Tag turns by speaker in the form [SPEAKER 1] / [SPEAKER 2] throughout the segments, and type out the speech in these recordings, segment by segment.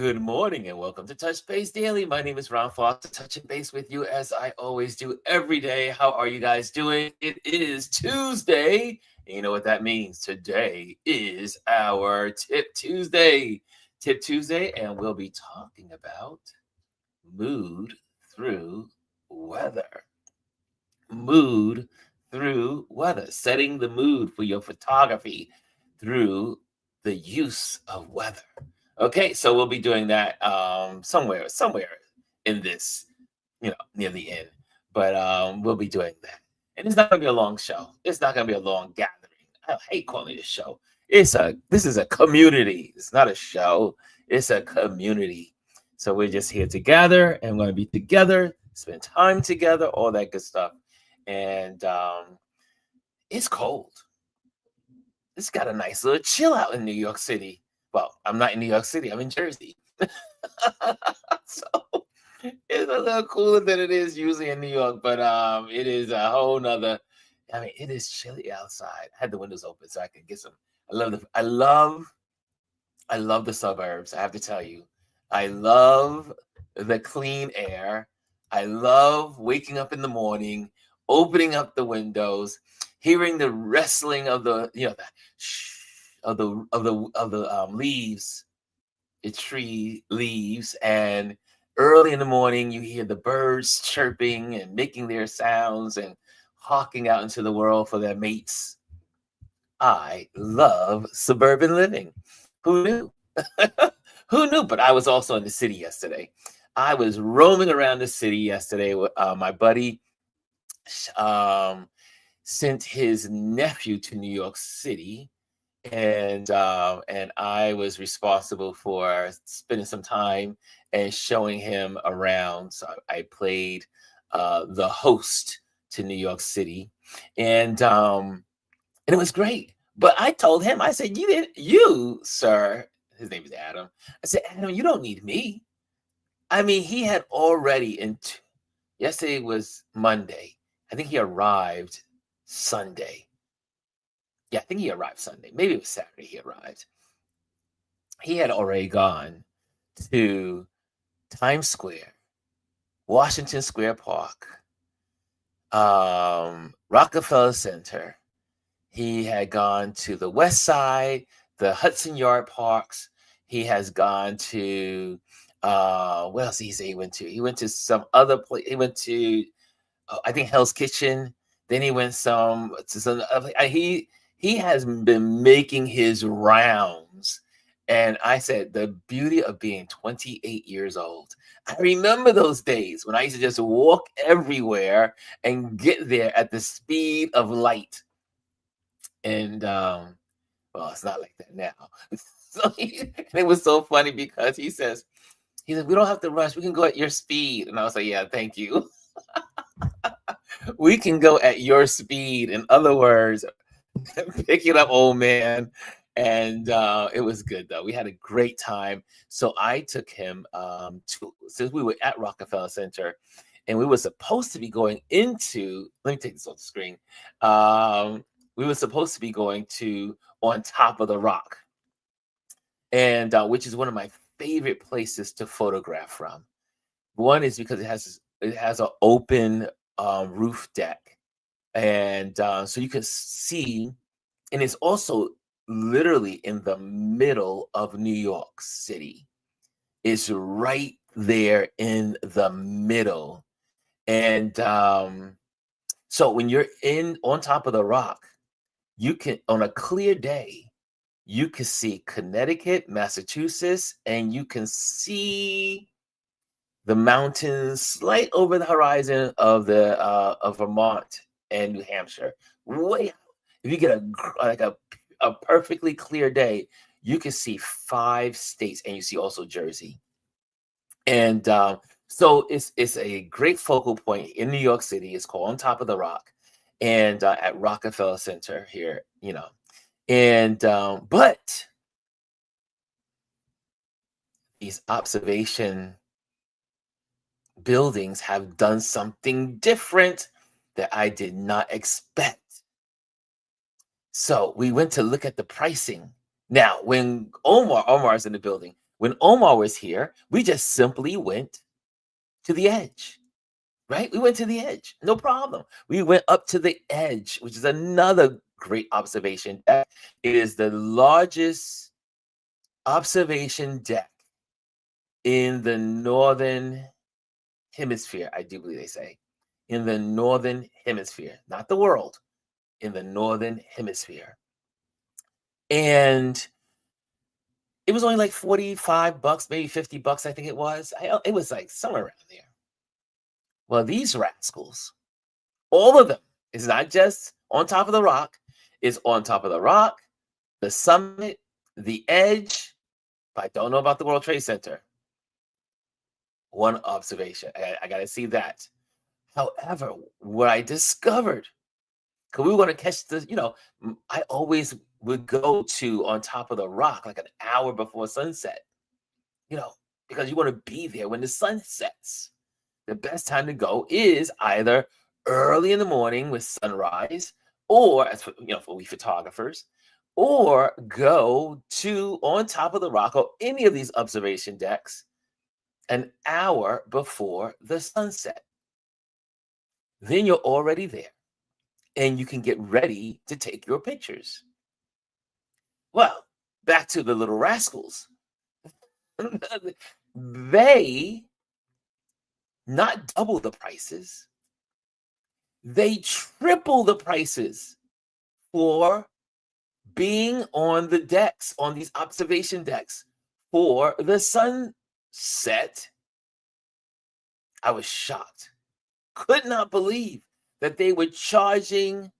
[SPEAKER 1] Good morning and welcome to Touch Base Daily. My name is Ron Foster, touching base with you as I always do every day. How are you guys doing? It is Tuesday. And you know what that means? Today is our Tip Tuesday. Tip Tuesday, and we'll be talking about mood through weather. Mood through weather. Setting the mood for your photography through the use of weather. Okay, so we'll be doing that somewhere in this, near the end. But we'll be doing that. And it's not gonna be a long show. It's not gonna be a long gathering. I hate calling it a show. This is a community. It's not a show. It's a community. So we're just here together and we're gonna be together, spend time together, all that good stuff. And it's cold. It's got a nice little chill out in New York City. Well, I'm not in New York City, I'm in Jersey. So it's a little cooler than it is usually in New York, but it is a whole nother. I mean, it is chilly outside. I had the windows open so I could get some. I love the suburbs. I have to tell you, I love the clean air. I love waking up in the morning, opening up the windows, hearing the rustling of the leaves, the tree leaves, and early in the morning you hear the birds chirping and making their sounds and hawking out into the world for their mates. I love suburban living. Who knew? Who knew? But I was also in the city yesterday. I was roaming around the city yesterday with my buddy. Um, Sent his nephew to New York City, and I was responsible for spending some time and showing him around. So I played the host to New York City, and it was great. But I told him, I said, you, sir, his name is Adam. I said, Adam, you don't need me. I mean, he had already yesterday was Monday. I think he arrived Sunday. Yeah, I think he arrived Sunday. Maybe it was Saturday he arrived. He had already gone to Times Square, Washington Square Park, Rockefeller Center. He had gone to the West Side, the Hudson Yard Parks. He has gone to what else did he say he went to? He went to some other place. He went to I think Hell's Kitchen. Then he went to some other. He has been making his rounds, and I said the beauty of being 28 years old. I remember those days when I used to just walk everywhere and get there at the speed of light. And well, it's not like that now. So and it was so funny because he said, we don't have to rush. We can go at your speed. And I was like, yeah, thank you. We can go at your speed. In other words, pick it up, old man. And it was good, though. We had a great time. So I took him since we were at Rockefeller Center, and we were supposed to be going into, let me take this off the screen. We were supposed to be going to On Top of the Rock, and which is one of my favorite places to photograph from. One is because it has an open roof deck, and so you can see, and it's also literally in the middle of New York City. It's right there in the middle, and so when you're on top of the rock, you can, on a clear day, you can see Connecticut, Massachusetts, and you can see the mountains slight over the horizon of Vermont and New Hampshire. Way out. If you get a perfectly clear day, you can see 5 states, and you see also Jersey. And so it's a great focal point in New York City. It's called On Top of the Rock, and at Rockefeller Center here, and but these observation buildings have done something different that I did not expect. So we went to look at the pricing. Now, when Omar's in the building, When Omar was here, we just simply went to the edge, right? We went to the edge, no problem. We went up to the edge, which is another great observation deck. It is the largest observation deck in the northern hemisphere, I do believe they say. In the northern hemisphere, not the world, in the northern hemisphere. And it was only like 45 bucks, maybe 50 bucks, I think it was. It was like somewhere around there. Well, these rascals, all of them, is not just on top of the rock, is on top of the rock, the summit, the edge. But I don't know about the World Trade Center. One observation. I got to see that. However, what I discovered, because we were going to catch the, I always would go to on top of the rock like an hour before sunset, you know, because you want to be there when the sun sets. The best time to go is either early in the morning with sunrise, or as for, for we photographers, or go to on top of the rock or any of these observation decks an hour before the sunset. Then you're already there and you can get ready to take your pictures. Well, back to the little rascals. They not double the prices, they triple the prices for being on the decks, on these observation decks for the sunset. I was shocked. Could not believe that they were charging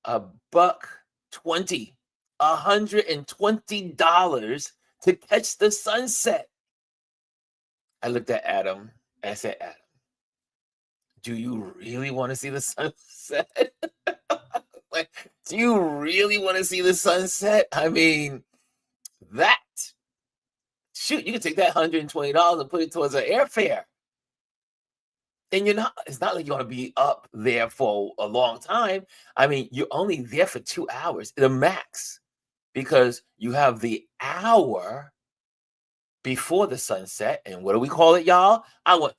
[SPEAKER 1] $120, $120 to catch the sunset. I looked at Adam and I said, Adam, do you really want to see the sunset? Like, do you really want to see the sunset? I mean, that, shoot, you can take that $120 and put it towards an airfare. And it's not like you're going to be up there for a long time. I mean, you're only there for 2 hours, the max, because you have the hour before the sunset. And what do we call it, y'all?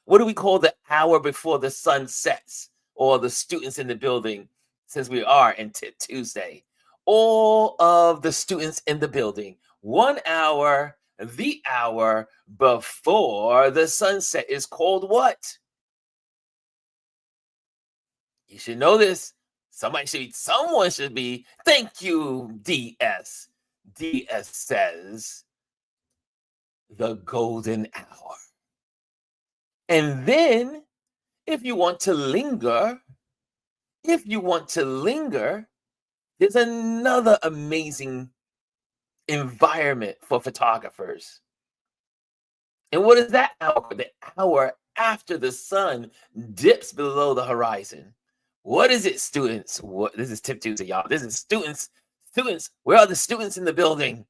[SPEAKER 1] What do we call the hour before the sun sets? Or the students in the building, since we are in Tip Tuesday. All of the students in the building, 1 hour, the hour before the sunset is called what? You should know this. Someone should be. Thank you, DS. DS says the golden hour. And then, if you want to linger, there's another amazing environment for photographers. And what is that hour? The hour after the sun dips below the horizon. What is it, students? This is Tip Tuesday, y'all. This is students. Students, where are the students in the building?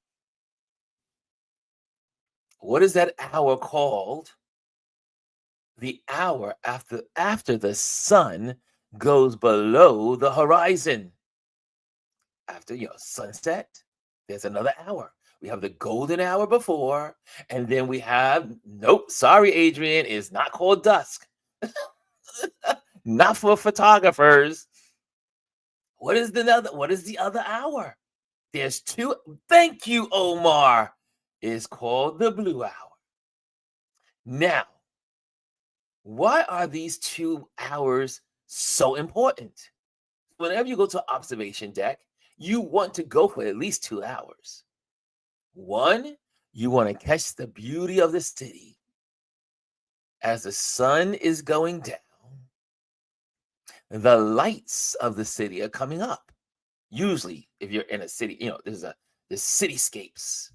[SPEAKER 1] What is that hour called? The hour after the sun goes below the horizon. After sunset, there's another hour. We have the golden hour before, and then we have, nope, sorry, Adrian, it's not called dusk. Not for photographers. What is the other hour? There's two. Thank you, Omar. It's called the blue hour. Now, why are these 2 hours so important? Whenever you go to an observation deck, you want to go for at least 2 hours. One, you want to catch the beauty of the city as the sun is going down. The lights of the city are coming up. Usually, if you're in a city, the cityscapes,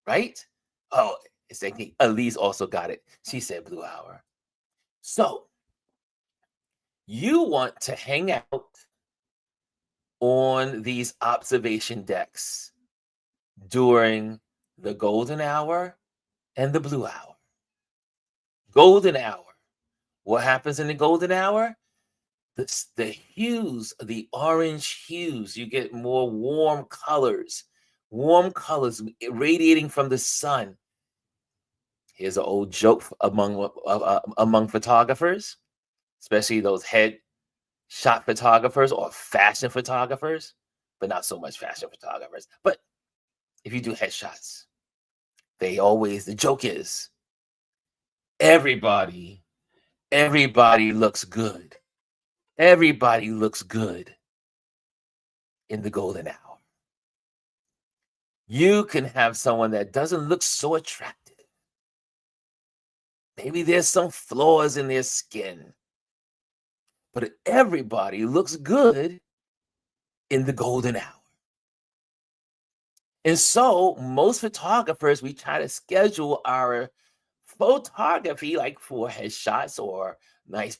[SPEAKER 1] right? Oh, it's like Elise also got it. She said blue hour. So you want to hang out on these observation decks during the golden hour and the blue hour. Golden hour. What happens in the golden hour? The hues, the orange hues, you get more warm colors warm colors radiating from the sun. Here's an old joke among photographers, especially those head shot photographers or fashion photographers, but not so much fashion photographers. But if you do headshots, the joke is everybody, everybody looks good. Everybody looks good in the golden hour. You can have someone that doesn't look so attractive. Maybe there's some flaws in their skin, but everybody looks good in the golden hour. And so most photographers, we try to schedule our photography like for headshots or nice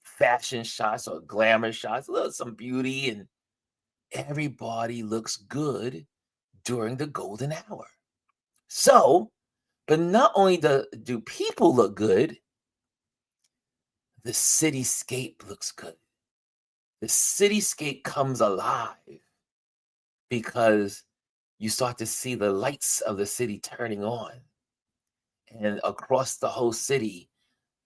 [SPEAKER 1] fashion shots or glamour shots, a little some beauty, and everybody looks good during the golden hour. So, but not only do people look good, the cityscape looks good. The cityscape comes alive because you start to see the lights of the city turning on. And across the whole city,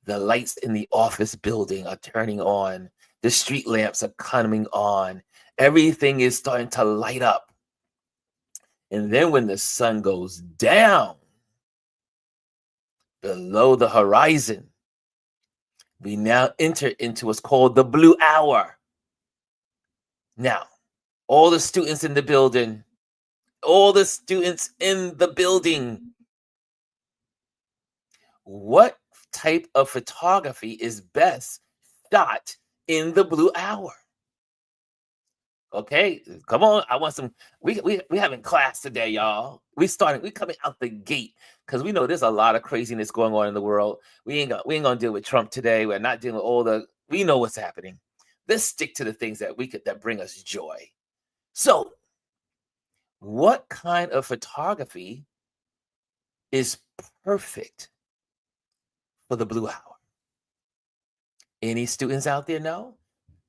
[SPEAKER 1] the lights in the office building are turning on. The street lamps are coming on. Everything is starting to light up. And then when the sun goes down below the horizon, we now enter into what's called the blue hour. Now, all the students in the building, what type of photography is best shot in the blue hour? Okay, come on. I want some. We having class today, y'all. We coming out the gate because we know there's a lot of craziness going on in the world. We ain't gonna deal with Trump today. We're not dealing with all the. We know what's happening. Let's stick to the things that bring us joy. So, what kind of photography is perfect for the blue hour? Any students out there know?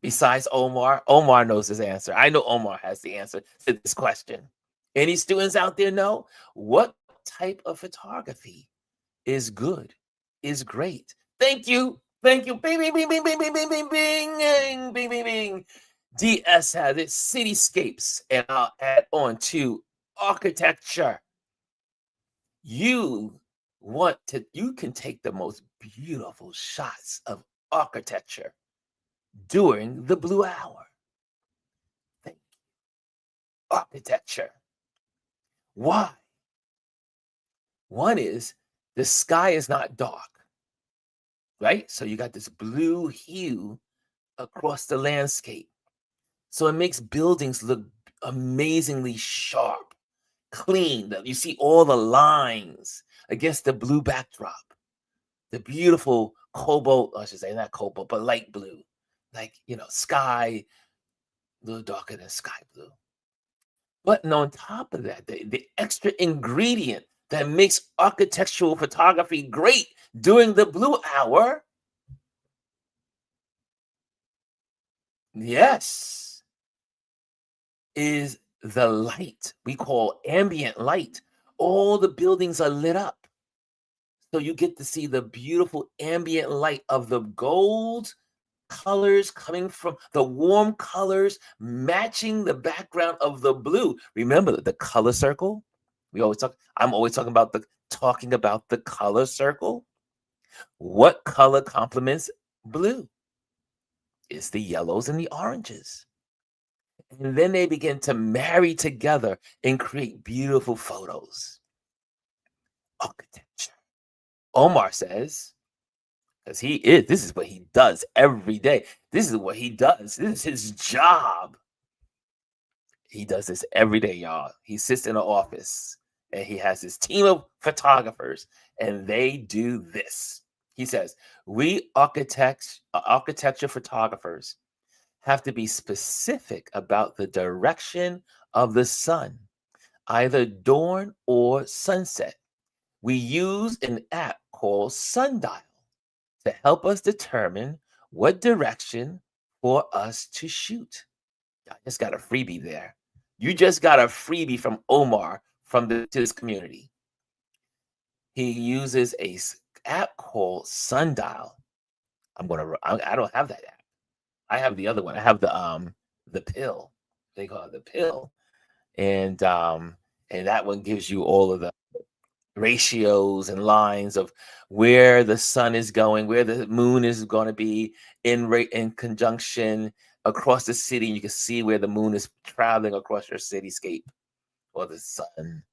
[SPEAKER 1] Besides Omar, Omar knows his answer. I know Omar has the answer to this question. Any students out there know what type of photography is good, is great? Thank you. Thank you. Bing, bing, bing, bing, bing, bing, bing, bing, bing, bing, bing, bing. DS has it, cityscapes, and I'll add on to architecture. You can take the most beautiful shots of architecture during the blue hour. Thank you. Architecture. Why? One is the sky is not dark, right? So you got this blue hue across the landscape. So it makes buildings look amazingly sharp, clean. You see all the lines against the blue backdrop. The beautiful cobalt, I should say, not cobalt, but light blue. Like, sky, a little darker than sky blue. But on top of that, the extra ingredient that makes architectural photography great during the blue hour, yes, is the light. We call ambient light. All the buildings are lit up. So you get to see the beautiful ambient light of the gold colors coming from the warm colors matching the background of the blue. Remember the color circle? I'm always talking about the color circle. What color complements blue? It's the yellows and the oranges. And then they begin to marry together and create beautiful photos. Architecture. Omar says, because this is what he does every day. This is what he does. This is his job. He does this every day, y'all. He sits in an office and he has his team of photographers and they do this. He says, we architecture photographers have to be specific about the direction of the sun, either dawn or sunset. We use an app called Sundial to help us determine what direction for us to shoot. I just got a freebie there. You just got a freebie from Omar from this community. He uses a app called Sundial. I don't have that app. I have the other one. I have the pill. They call it the pill. And that one gives you all of the ratios and lines of where the sun is going, where the moon is going to be in conjunction across the city. You can see where the moon is traveling across your cityscape or the sun.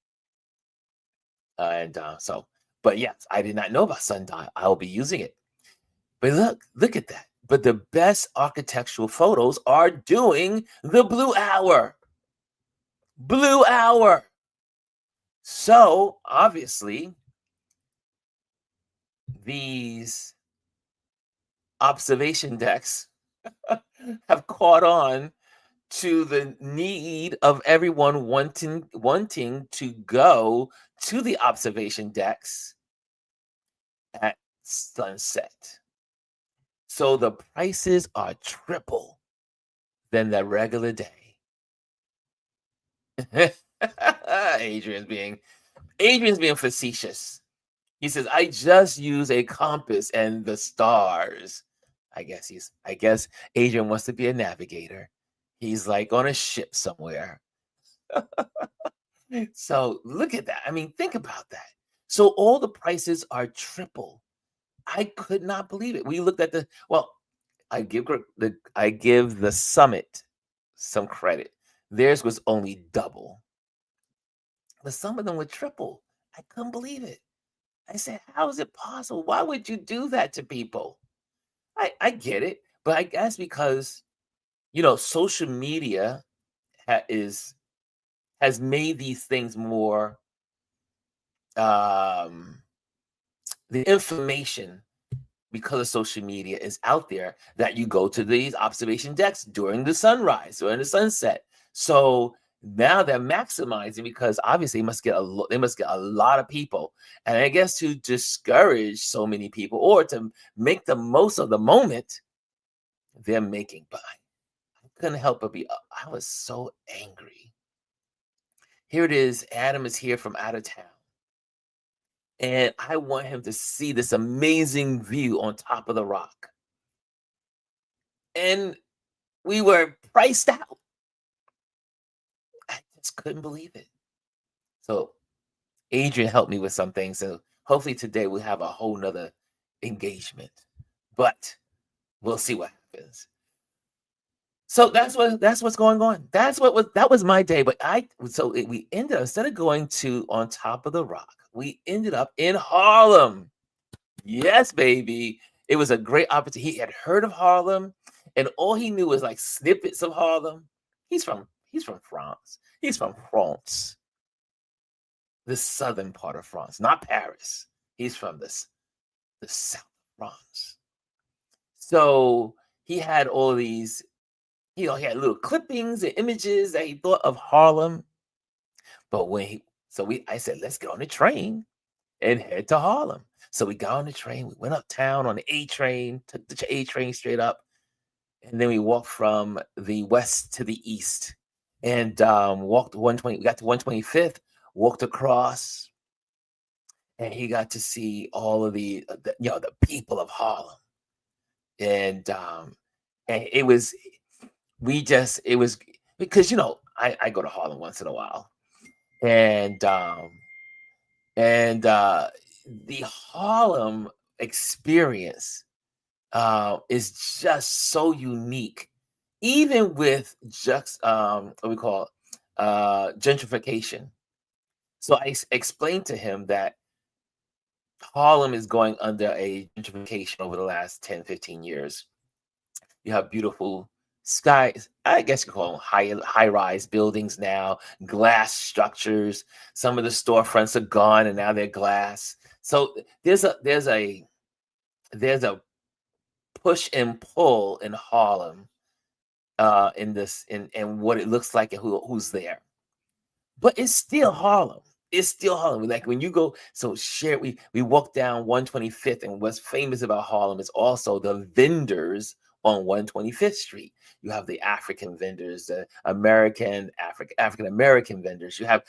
[SPEAKER 1] But yes, I did not know about sundial. I'll be using it. But look at that. But the best architectural photos are doing the blue hour. Blue hour. So obviously, these observation decks have caught on to the need of everyone wanting to go to the observation decks at sunset. So the prices are triple than the regular day. Adrian's being facetious. He says, I just use a compass and the stars. I guess Adrian wants to be a navigator. He's like on a ship somewhere. So look at that. I mean, think about that. So all the prices are triple. I could not believe it. We looked at I give the summit some credit. Theirs was only double. But some of them were triple. I couldn't believe it. I said, how is it possible? Why would you do that to people? I get it, but I guess because social media has made these things more the information because of social media is out there that you go to these observation decks during the sunrise, during the sunset. So now they're maximizing because obviously they must get a lot of people. And I guess to discourage so many people or to make the most of the moment, they're making by. I couldn't help but I was so angry. Here it is. Adam is here from out of town. And I want him to see this amazing view on top of the rock. And we were priced out. I just couldn't believe it. So Adrian helped me with some things. So hopefully today we'll have a whole nother engagement. But we'll see what happens. So that's what's going on. That was my day. But we ended up, instead of going to on top of the rock, we ended up in Harlem. Yes, baby. It was a great opportunity. He had heard of Harlem, and all he knew was like snippets of Harlem. He's from France. He's from France, the southern part of France, not Paris. He's from the south of France. So he had all these, he had little clippings and images that he thought of Harlem. But I said, let's get on the train and head to Harlem. So we got on the train, we went uptown on the A train, took the A train straight up, and then we walked from the west to the east and walked 120. We got to 125th, walked across, and he got to see all of the people of Harlem. And it was because I go to Harlem once in a while. And the Harlem experience is just so unique, even with just what we call gentrification. So I explained to him that Harlem is going under a gentrification over the last 10, 15 years. You have beautiful skies, I guess you call them high-rise buildings now, glass structures. Some of the storefronts are gone and now they're glass. So there's a push and pull in Harlem in what it looks like and who's there. But it's still Harlem. It's still Harlem. Like when you go, we walk down 125th, and what's famous about Harlem is also the vendors on 125th Street. You have the African vendors, the African American vendors. You have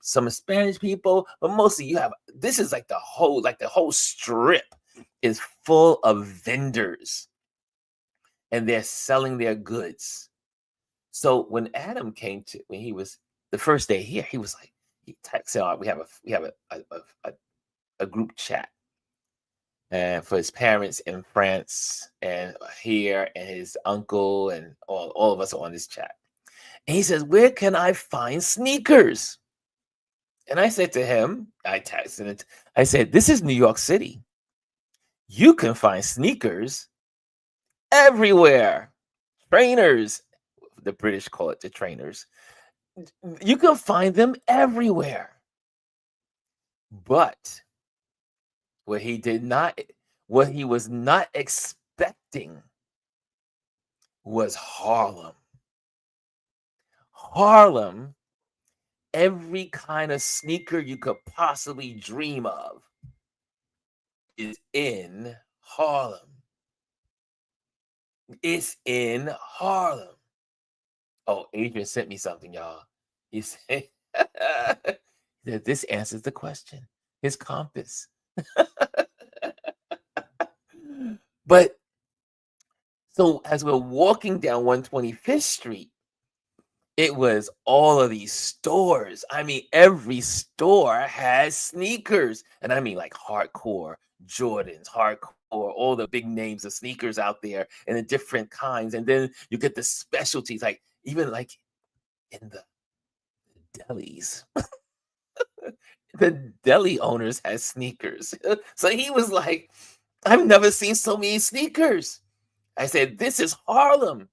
[SPEAKER 1] some Spanish people, but mostly you have, this is like the whole strip is full of vendors, and they're selling their goods. So when Adam came to, when he was the first day here, he was like, he texted out, we have a group chat, and for his parents in France and here, and his uncle, and all of us are on this chat. And he says, "Where can I find sneakers?" And I said to him, I texted it, I said, "This is New York City. You can find sneakers everywhere. Trainers," the British call it the trainers. "You can find them everywhere." But what what he was not expecting was Harlem. Harlem, every kind of sneaker you could possibly dream of is in Harlem. It's in Harlem. Oh, Adrian sent me something, y'all. He said that this answers the question. His compass. But so as we're walking down 125th Street, it was all of these stores. I mean, every store has sneakers. And I mean like hardcore Jordans, hardcore, all the big names of sneakers out there, and the different kinds. And then you get the specialties, like even like in the delis. The deli owners had sneakers. So he was like, "I've never seen so many sneakers." I said, "This is Harlem.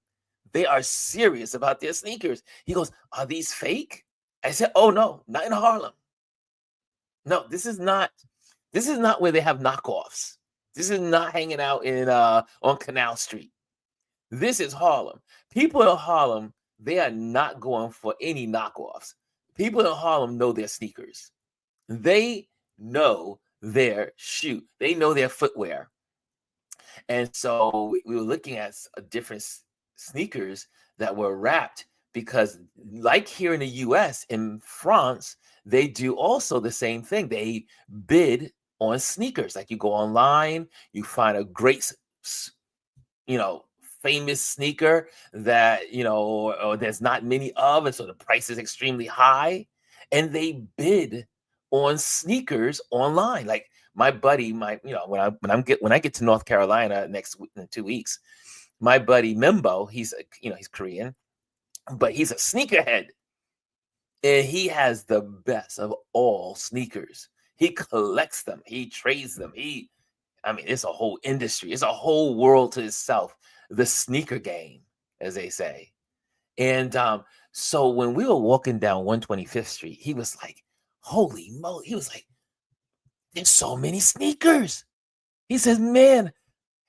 [SPEAKER 1] They are serious about their sneakers." He goes, "Are these fake?" I said, "Oh no, not in Harlem. No, this is not where they have knockoffs. This is not hanging out in on Canal Street. This is Harlem. People in Harlem, they are not going for any knockoffs. People in Harlem know their sneakers. They know their shoe. They know their footwear." And so we were looking at different sneakers that were wrapped, because like here in the US, in France, they do also the same thing. They bid on sneakers. Like you go online, you find a great you know, famous sneaker that, or there's not many of, and so the price is extremely high, and they bid on sneakers online. Like my buddy, when I get to North Carolina in 2 weeks, my buddy Mimbo, he's Korean, but he's a sneakerhead, and he has the best of all sneakers. He collects them, he trades them, I mean, it's a whole industry. It's a whole world to itself. The sneaker game, as they say. And so when we were walking down 125th Street, he was like, "Holy moly." He was like, "There's so many sneakers." He says, "Man,"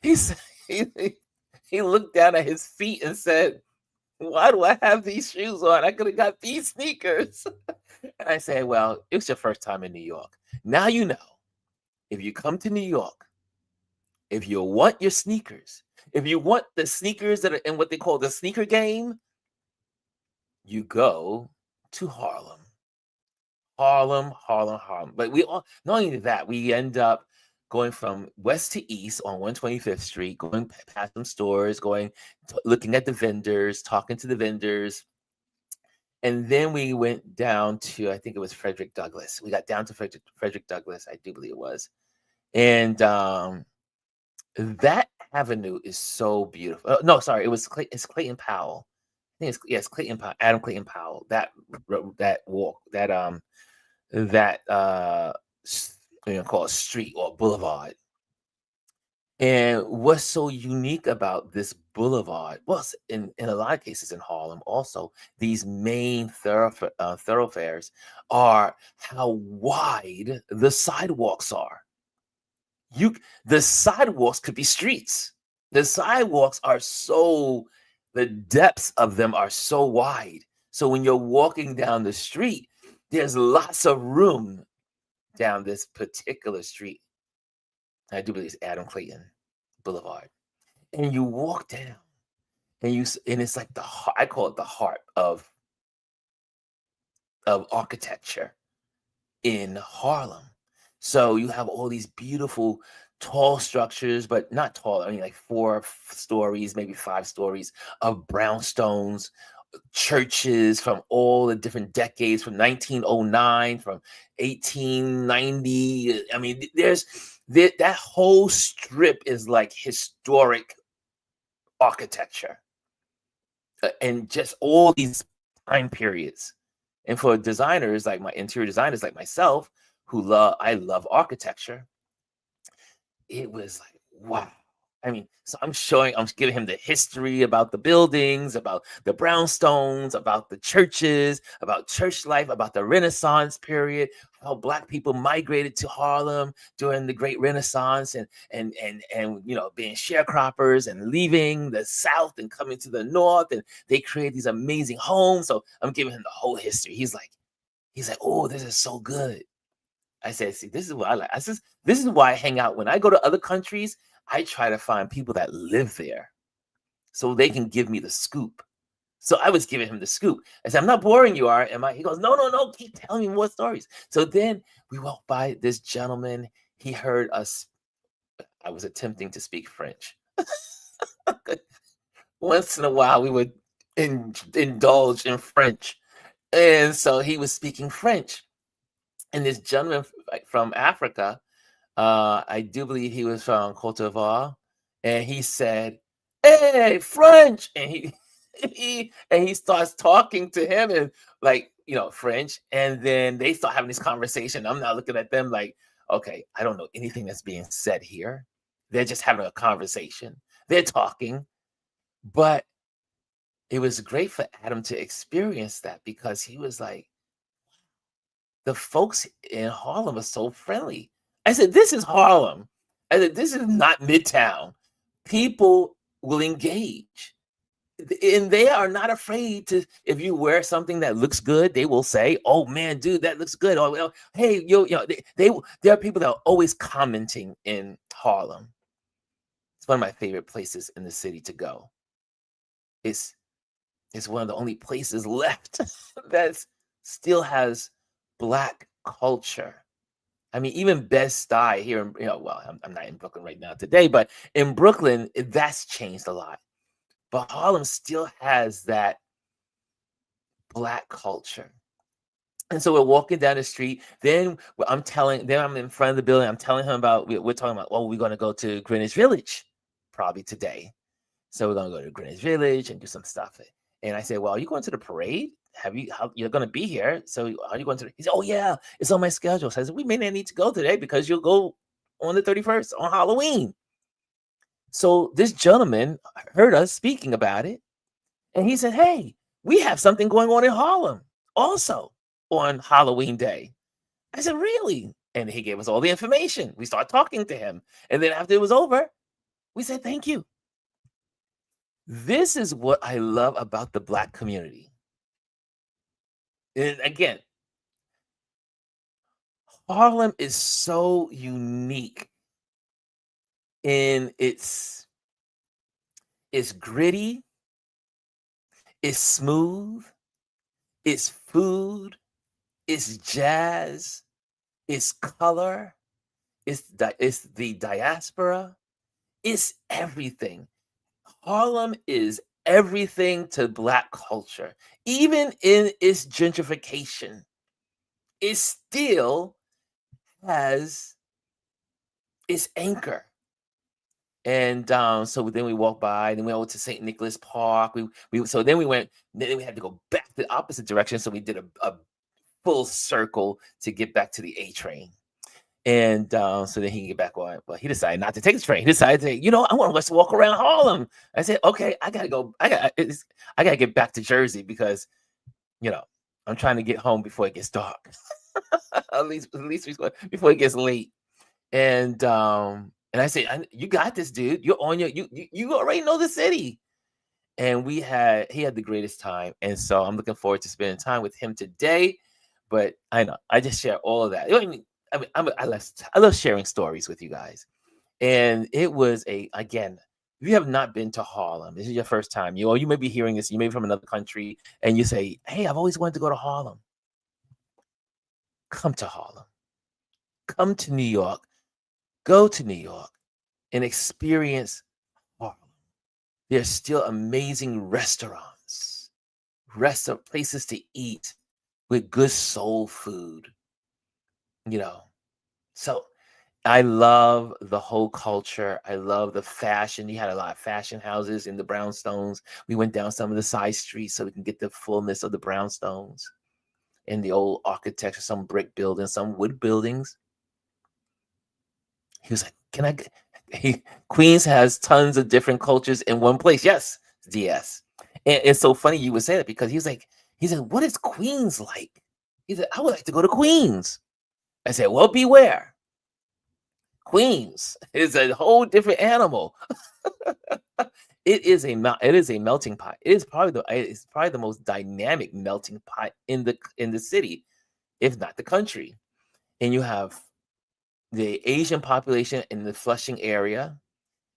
[SPEAKER 1] he said, he looked down at his feet and said, "Why do I have these shoes on? I could have got these sneakers." And I said, "Well, it was your first time in New York. Now you know, if you come to New York, if you want your sneakers, if you want the sneakers that are in what they call the sneaker game, you go to Harlem." Harlem, Harlem, Harlem. But we all, not only that, we end up going from west to east on 125th Street, going past some stores, looking at the vendors, talking to the vendors. And then we went down to, I think it was Frederick Douglass. We got down to Frederick Douglass, I do believe it was. And that avenue is so beautiful. No, sorry, it's Clayton Powell. I think it's Clayton Powell, Adam Clayton Powell. That walk, that call it street or boulevard. And what's so unique about this boulevard? Well, in a lot of cases in Harlem, also these main thoroughfares are how wide the sidewalks are. The sidewalks could be streets. The sidewalks are the depths of them are so wide. So when you're walking down the street, there's lots of room down this particular street. I do believe it's Adam Clayton Boulevard. And you walk down, and and it's like I call it the heart of architecture in Harlem. So you have all these beautiful tall structures, but not tall. I mean, like stories, maybe 5 stories of brownstones, churches from all the different decades, from 1909, from 1890. I mean, that whole strip is like historic architecture, and just all these time periods. And for designers, like my interior designers like myself, I love architecture, it was like, wow. I mean, so I'm giving him the history about the buildings, about the brownstones, about the churches, about church life, about the Renaissance period, how Black people migrated to Harlem during the Great Renaissance, and being sharecroppers and leaving the South and coming to the North, and they create these amazing homes. So I'm giving him the whole history. He's like, oh, this is so good. I said, see, this is what I like. This is why I hang out. When I go to other countries, I try to find people that live there so they can give me the scoop. So I was giving him the scoop. I said, I'm not boring you, are am I? He goes, no, no, no, keep telling me more stories. So then we walked by this gentleman. He heard us. I was attempting to speak French. Once in a while, we would indulge in French. And so he was speaking French. And this gentleman from Africa, I do believe he was from Cote d'Ivoire, and he said, "Hey, French," and he starts talking to him in, like, French, and then they start having this conversation. I'm not looking at them like, okay, I don't know anything that's being said here. They're just having a conversation. They're talking, but it was great for Adam to experience that, because he was like, the folks in Harlem are so friendly. I said, this is Harlem. I said, this is not Midtown. People will engage. And they are not afraid to, if you wear something that looks good, they will say, oh man, dude, that looks good. Oh, well, hey, there are people that are always commenting in Harlem. It's one of my favorite places in the city to go. It's one of the only places left that still has Black culture. I mean, even Bed-Stuy here in, well, I'm not in Brooklyn right now today, but in Brooklyn, that's changed a lot. But Harlem still has that Black culture. And so we're walking down the street. Then I'm in front of the building. I'm telling him we're talking about, oh, we're going to go to Greenwich Village probably today. So we're going to go to Greenwich Village and do some stuff. And I said, well, are you going to the parade? You're going to be here. So are you going to? He said, oh yeah, it's on my schedule. So I said, we may not need to go today because you'll go on the 31st on Halloween. So this gentleman heard us speaking about it. And he said, hey, we have something going on in Harlem also on Halloween day. I said, really? And he gave us all the information. We started talking to him. And then after it was over, we said, thank you. This is what I love about the Black community. And again, Harlem is so unique in it's gritty, it's smooth, it's food, it's jazz, it's color, it's the diaspora, it's everything. Harlem is everything to Black culture. Even in its gentrification, it still has its anchor. And so then we walked by, and then we went to St. Nicholas Park. Then we had to go back the opposite direction. So we did a full circle to get back to the A train. And so then he can get back on. Well, he decided not to take the train. He decided to, I want us to walk around Harlem. I said, okay, I gotta go. I gotta get back to Jersey because, I'm trying to get home before it gets dark. at least before it gets late. And I said, you got this, dude. You're on you already know the city. And he had the greatest time. And so I'm looking forward to spending time with him today. But I know I just share all of that. I love sharing stories with you guys. And it was again, if you have not been to Harlem, this is your first time, or you may be hearing this, you may be from another country, and you say, "Hey, I've always wanted to go to Harlem." Come to Harlem. Come to New York. Go to New York and experience Harlem. There's still amazing restaurants, places to eat with good soul food, you know. So I love the whole culture. I love the fashion. You had a lot of fashion houses in the brownstones. We went down some of the side streets so we can get the fullness of the brownstones and the old architecture, some brick buildings, some wood buildings. He was like, "Can I?" Queens has tons of different cultures in one place. Yes, DS. And it's so funny you would say that because he said, "What is Queens like?" He said, "I would like to go to Queens." I said, "Well, beware. Queens is a whole different animal. It is a melting pot. It's probably the most dynamic melting pot in the city, if not the country. And you have the Asian population in the Flushing area,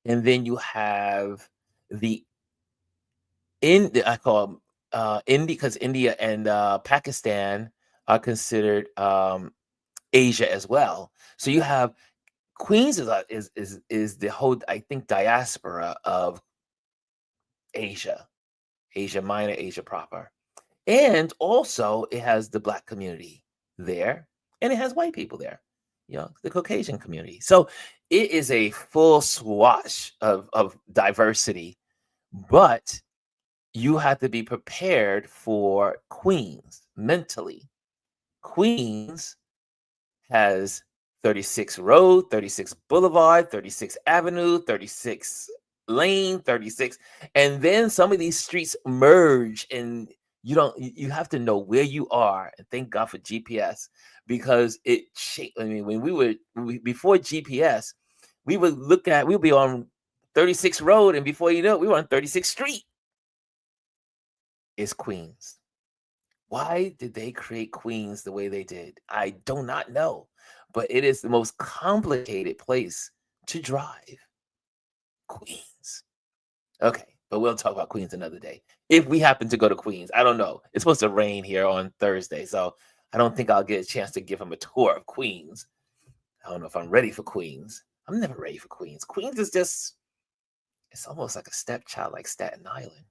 [SPEAKER 1] and then you have the I call 'em, India, because India and Pakistan are considered Asia as well. So you have Queens is the whole, I think, diaspora of Asia, Asia Minor, Asia proper. And also it has the Black community there, and it has white people there, the Caucasian community. So it is a full swash of diversity, but you have to be prepared for Queens mentally. Queens has 36 Road, 36 Boulevard, 36 Avenue, 36 Lane, 36. And then some of these streets merge, and you have to know where you are. And thank God for GPS, because I mean, when before GPS, we'd be on 36 Road, and before you know it, we were on 36th Street. Is Queens. Why did they create Queens the way they did? I do not know, but it is the most complicated place to drive. Queens. Okay, but we'll talk about Queens another day. If we happen to go to Queens, I don't know. It's supposed to rain here on Thursday, so I don't think I'll get a chance to give him a tour of Queens. I don't know if I'm ready for Queens. I'm never ready for Queens. Queens is it's almost like a stepchild, like Staten Island.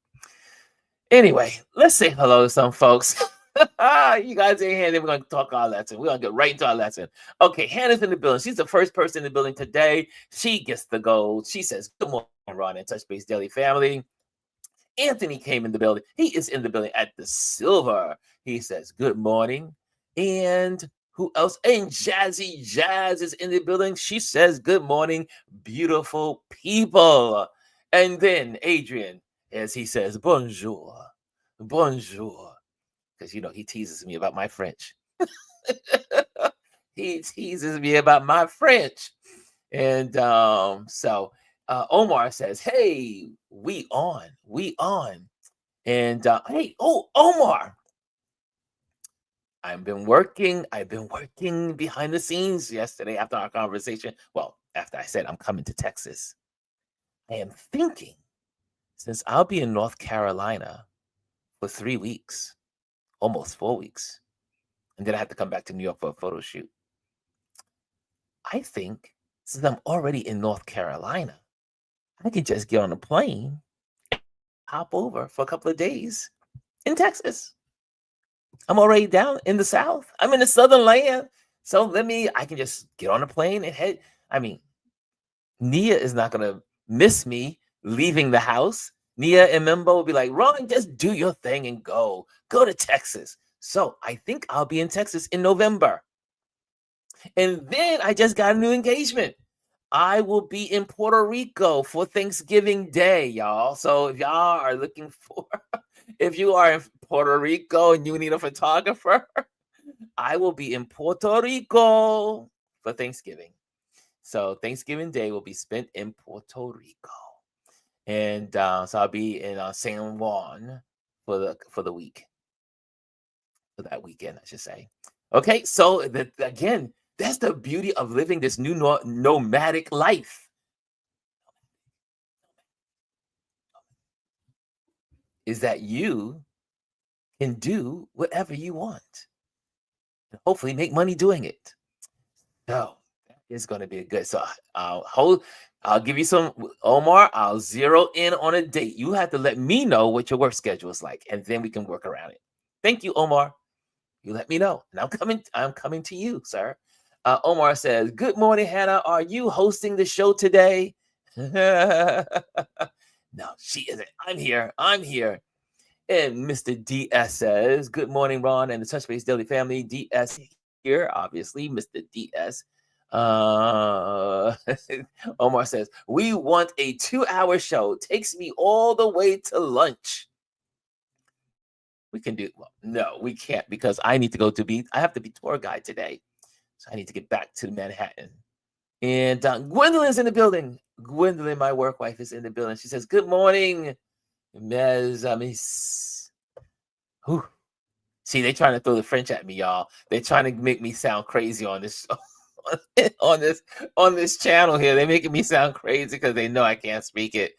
[SPEAKER 1] Anyway, let's say hello to some folks. You guys are here, then we're going to talk our lesson. We're going to get right into our lesson. Okay, Hannah's in the building. She's the first person in the building today. She gets the gold. She says, "Good morning, Ron and Touch Base Daily family." Anthony came in the building. He is in the building at the silver. He says, "Good morning." And who else? And Jazzy Jazz is in the building. She says, "Good morning, beautiful people." And then Adrian, as he says, "Bonjour, bonjour," because he teases me about my French. He teases me about my French. And so Omar says, "Hey, we on, we on." And hey, oh, Omar, I've been working behind the scenes yesterday after our conversation. Well, after I said I'm coming to Texas, I am thinking, since I'll be in North Carolina for 3 weeks, almost 4 weeks, and then I have to come back to New York for a photo shoot. I think, since I'm already in North Carolina, I could just get on a plane, hop over for a couple of days in Texas. I'm already down in the South. I'm in the Southern land. So I can just get on a plane and head. I mean, Nia is not going to miss me leaving the house. Nia and Membo will be like, "Ron, just do your thing and go to Texas." So I think I'll be in Texas in November. And then I just got a new engagement. I will be in Puerto Rico for Thanksgiving Day, y'all. So if y'all are looking for, if you are in Puerto Rico and you need a photographer, I will be in Puerto Rico for Thanksgiving. So Thanksgiving Day will be spent in Puerto Rico. And so I'll be in San Juan for the week. For that weekend, I should say. Okay, so again, that's the beauty of living this new nomadic life. is that you can do whatever you want and hopefully make money doing it. So that is going to be a good. So I'll give you some, Omar. I'll zero in on a date. You have to let me know what your work schedule is like, and then we can work around it. Thank you, Omar. You let me know, and I'm coming. I'm coming to you, sir. Omar says, "Good morning, Hannah. Are you hosting the show today?" No, she isn't. I'm here. I'm here. And Mr. DS says, "Good morning, Ron and the Touch Base Daily family." DS here, obviously, Mr. DS. Uh, Omar says, "We want a 2-hour show. Takes me all the way to lunch." We can do well. No, we can't because I need to go to be. I have to be tour guide today, so I need to get back to Manhattan. And Gwendolyn's in the building. Gwendolyn, my work wife, is in the building. She says, "Good morning, Mes amis." Whew. See, they trying to throw the French at me, y'all. They're trying to make me sound crazy on this on this channel here. They're making me sound crazy because they know I can't speak it.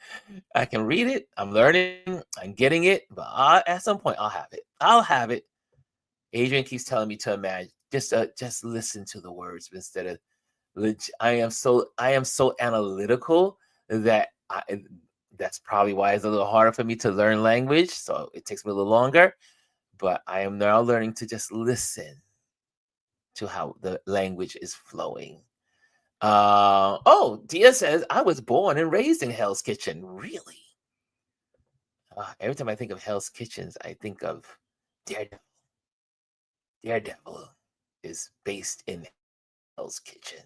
[SPEAKER 1] I can read it. I'm learning. I'm getting it. But at some point, I'll have it. I'll have it. Adrian keeps telling me to imagine. Just listen to the words instead of. I am so analytical that that's probably why it's a little harder for me to learn language. So it takes me a little longer. But I am now learning to just listen to how the language is flowing. Dia says, "I was born and raised in Hell's Kitchen." Really? Every time I think of Hell's Kitchens, I think of Daredevil. Daredevil is based in Hell's Kitchen.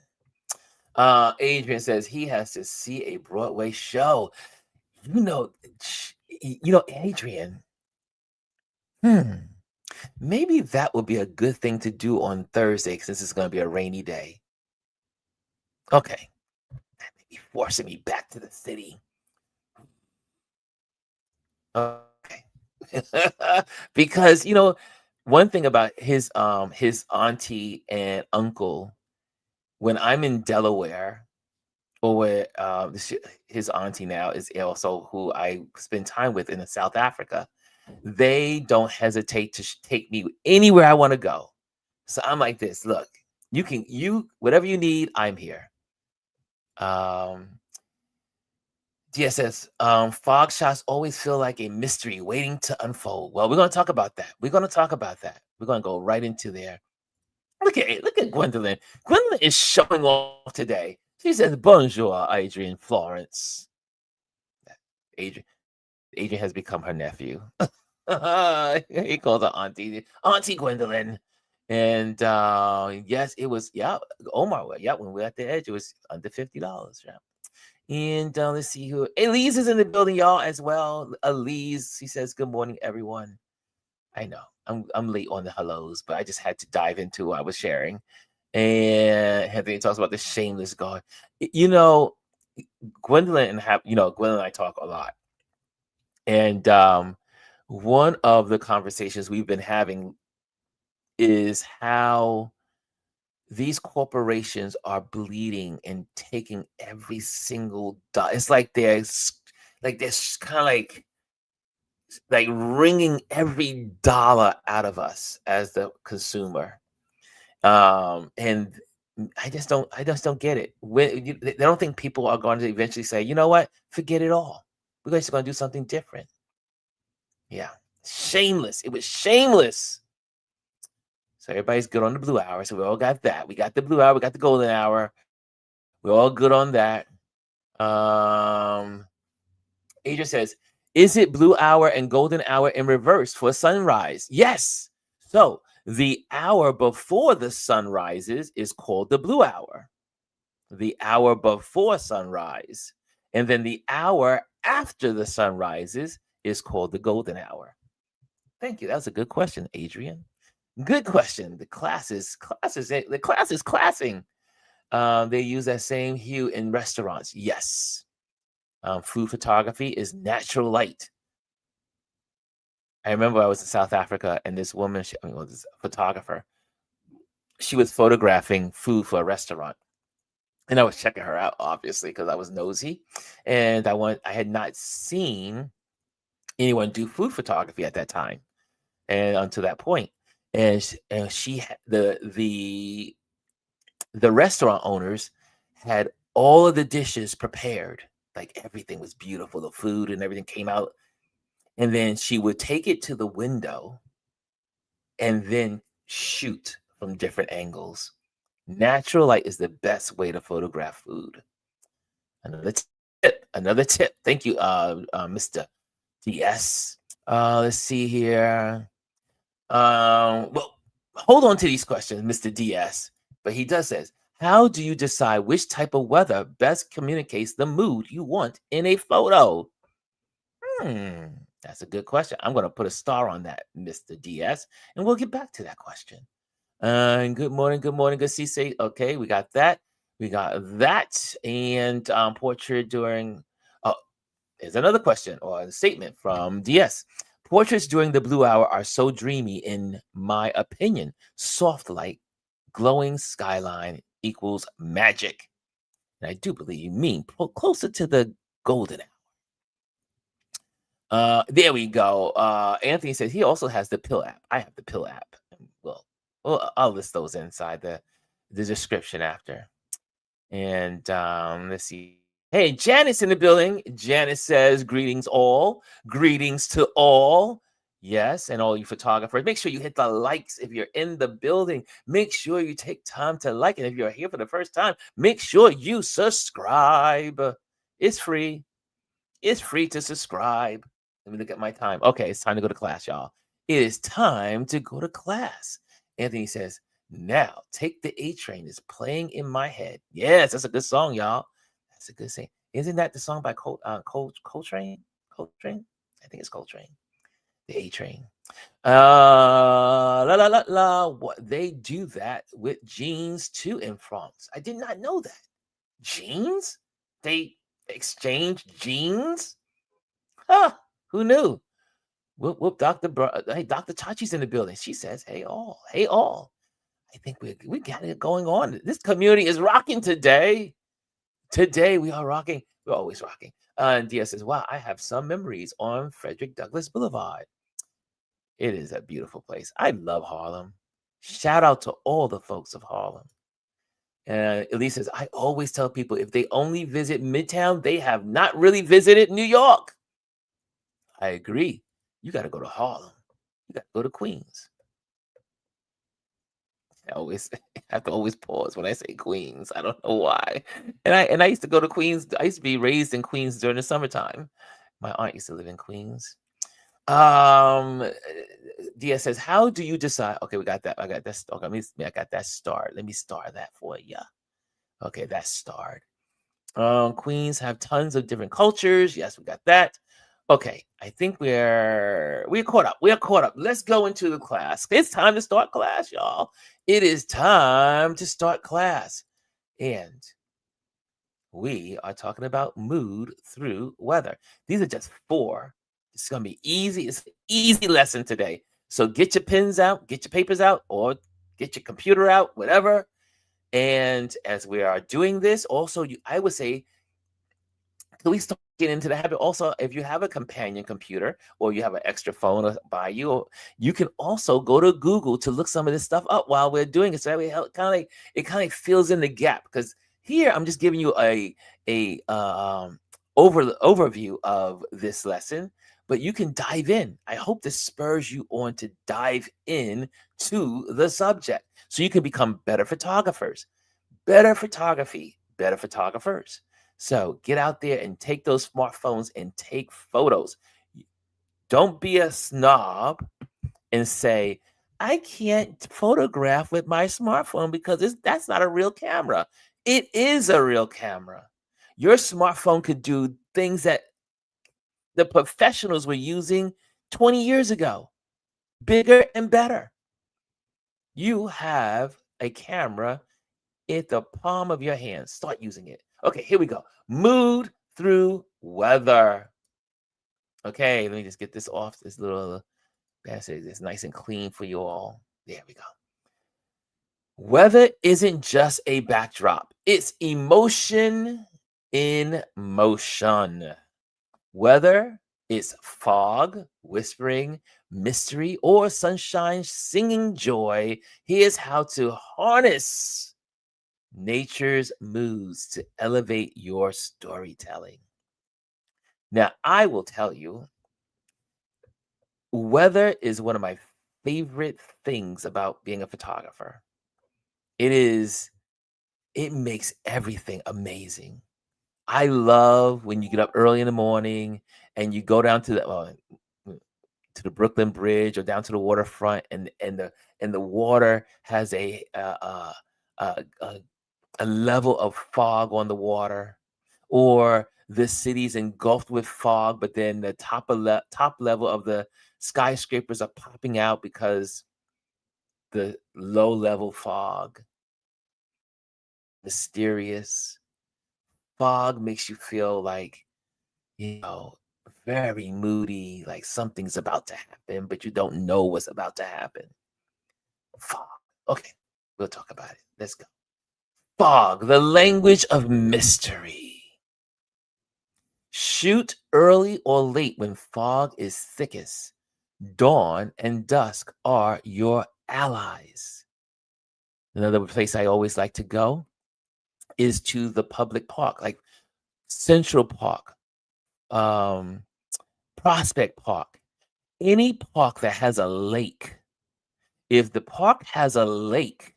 [SPEAKER 1] Adrian says he has to see a Broadway show. You know, Adrian. Maybe that would be a good thing to do on Thursday since it's going to be a rainy day. Okay. That may be forcing me back to the city. Okay. Because, one thing about his auntie and uncle, when I'm in Delaware, or where his auntie now is also who I spend time with in South Africa, they don't hesitate to take me anywhere I want to go. So I'm like this. Look, whatever you need, I'm here. DSS, fog shots always feel like a mystery waiting to unfold. Well, we're going to talk about that. We're going to go right into there. Look at Gwendolyn. Gwendolyn is showing off today. She says, "Bonjour, Adrian Florence." Adrian has become her nephew. He calls her Auntie Gwendolyn. And yes, it was, Omar. Yeah, when we were at the edge, it was under $50. Yeah. And let's see who. Elise is in the building, y'all, as well. Elise, she says, "Good morning, everyone." I know I'm late on the hellos, but I just had to dive into what I was sharing. And Anthony talks about the shameless God. Gwendolyn and I talk a lot. And one of the conversations we've been having is how these corporations are bleeding and taking every single dollar. It's like they're kind of like wringing every dollar out of us as the consumer. And I just don't get it. They don't think people are going to eventually say, "You know what? Forget it all. We're just going to do something different." Yeah. Shameless. It was shameless. So everybody's good on the blue hour. So we all got that. We got the blue hour. We got the golden hour. We're all good on that. Adrian says, "Is it blue hour and golden hour in reverse for sunrise?" Yes. So the hour before the sun rises is called the blue hour. The hour before sunrise. And then the hour after the sun rises is called the golden hour. Thank you. That was a good question, Adrian. Good question. The class is classing. They use that same hue in restaurants. Yes. Food photography is natural light. I remember I was in South Africa and this woman, this photographer, she was photographing food for a restaurant. And I was checking her out, obviously, because I was nosy. And I had not seen anyone do food photography at that time and until that point. And she had the restaurant owners had all of the dishes prepared. Like everything was beautiful. The food and everything came out. And then she would take it to the window and then shoot from different angles. Natural light is the best way to photograph food. Another tip. Another tip. Thank you, Mr. DS. Let's see here. Well, hold on to these questions, Mr. DS. But he does says, how do you decide which type of weather best communicates the mood you want in a photo? That's a good question. I'm going to put a star on that, Mr. DS, and we'll get back to that question. And good morning, good see. Okay, we got that. We got that. And portrait during. Oh, there's another question or a statement from DS. Portraits during the blue hour are so dreamy, in my opinion. Soft light, glowing skyline equals magic. And I do believe you mean closer to the golden hour. There we go. Anthony says he also has the pill app. I have the pill app. Well, I'll list those inside the description after. And let's see. Hey, Janet's in the building. Janet says, greetings all. Greetings to all. Yes, and all you photographers. Make sure you hit the likes if you're in the building. Make sure you take time to like. And if you're here for the first time, make sure you subscribe. It's free. It's free to subscribe. Let me look at my time. Okay, it's time to go to class, y'all. It is time to go to class. Anthony says, now take the A Train is playing in my head. Yes, that's a good song, y'all. That's a good thing. Isn't that the song by Coltrane? Coltrane? I think it's Coltrane. The A Train. La la la la. What they do that with jeans too in France. I did not know that. Jeans? They exchange jeans? Huh? Who knew? Whoop whoop, hey, Dr. Chachi's in the building. She says, hey all, hey all. I think we got it going on. This community is rocking today. Today we are rocking. We're always rocking. And Dia says, wow, I have some memories on Frederick Douglass Boulevard. It is a beautiful place. I love Harlem. Shout out to all the folks of Harlem. And Elise says, I always tell people if they only visit Midtown, they have not really visited New York. I agree. You got to go to Harlem. You got to go to Queens. I have to always pause when I say Queens. I don't know why. And I used to go to Queens. I used to be raised in Queens during the summertime. My aunt used to live in Queens. Dia says, how do you decide? Okay, we got that. I got that. Okay, I got that starred. Let me star that for you. Okay, that's starred. Queens have tons of different cultures. Yes, we got that. Okay, I think we're caught up. We're caught up. Let's go into the class. It's time to start class, y'all. It is time to start class. And we are talking about mood through weather. These are just 4. It's going to be easy. It's an easy lesson today. So get your pens out, get your papers out, or get your computer out, whatever. And as we are doing this, also, I would say, can we start getting into the habit? Also, if you have a companion computer or you have an extra phone by you, you can also go to Google to look some of this stuff up while we're doing it. So that way, it kind of fills in the gap. Because here, I'm just giving you a overview of this lesson, but you can dive in. I hope this spurs you on to dive in to the subject so you can become better photographers, better photography, better photographers. So get out there and take those smartphones and take photos. Don't be a snob and say, I can't photograph with my smartphone because that's not a real camera. It is a real camera. Your smartphone could do things that the professionals were using 20 years ago, bigger and better. You have a camera in the palm of your hand. Start using it. Okay, here we go. Mood through weather. Okay, let me just get this off this little passage. It's nice and clean for you all. There we go. Weather isn't just a backdrop. It's emotion in motion. Weather It's fog, whispering, mystery, or sunshine singing joy. Here's how to harness nature's moods to elevate your storytelling. Now, I will tell you, weather is one of my favorite things about being a photographer. It is, it makes everything amazing. I love when you get up early in the morning and you go down to the Brooklyn Bridge or down to the waterfront, and the water has a a level of fog on the water, or the city's engulfed with fog, but then the top level of the skyscrapers are popping out because the low level fog, mysterious fog, makes you feel like, you know, very moody, like something's about to happen, but you don't know what's about to happen. Fog. Okay, we'll talk about it. Let's go. Fog, the language of mystery. Shoot early or late when fog is thickest. Dawn and dusk are your allies. Another place I always like to go is to the public park, like Central Park, um, Prospect Park, any park that has a lake. If the park has a lake,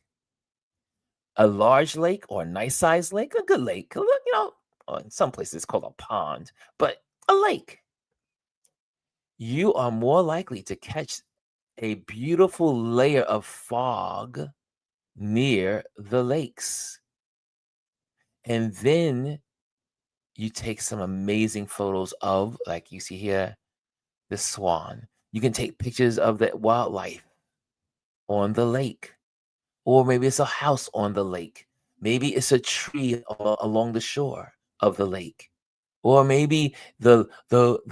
[SPEAKER 1] a large lake or a nice sized lake, a good lake, in some places it's called a pond, but a lake, you are more likely to catch a beautiful layer of fog near the lakes. And then you take some amazing photos of, like you see here, the swan. You can take pictures of the wildlife on the lake, or maybe it's a house on the lake. Maybe it's a tree along the shore of the lake. Or maybe the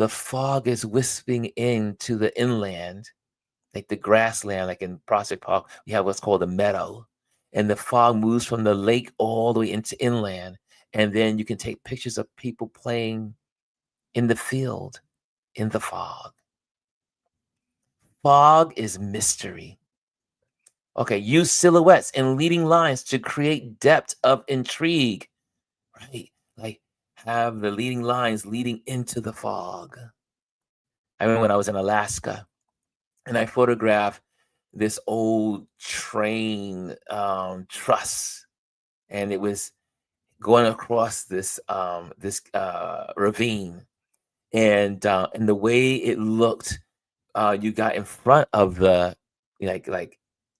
[SPEAKER 1] fog is wisping into the inland, like the grassland, like in Prospect Park, we have what's called a meadow. And the fog moves from the lake all the way into inland. And then you can take pictures of people playing in the field in the fog. Fog is mystery. Okay, use silhouettes and leading lines to create depth of intrigue, right? Like have the leading lines leading into the fog. I remember when I was in Alaska and I photographed this old train truss, and it was going across this ravine, and the way it looked, you got in front of the, like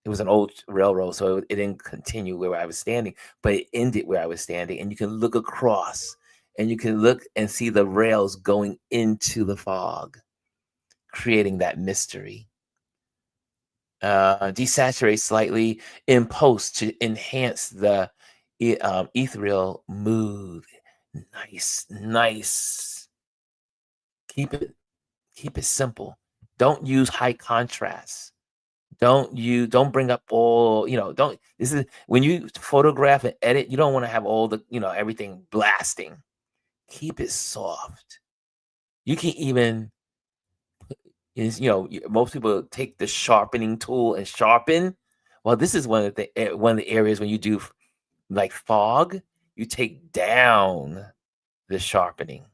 [SPEAKER 1] it was an old railroad, so it didn't continue where I was standing, but it ended where I was standing, and you can look across, and you can look and see the rails going into the fog, creating that mystery. Desaturate slightly in post to enhance the ethereal mood. Nice, nice. Keep it keep it simple. Don't use high contrast. Don't bring up all, don't this is when you photograph and edit, you don't want to have all the, everything blasting. Keep it soft. You can even most people take the sharpening tool and sharpen. Well, this is one of the areas when you do like fog, you take down the sharpening.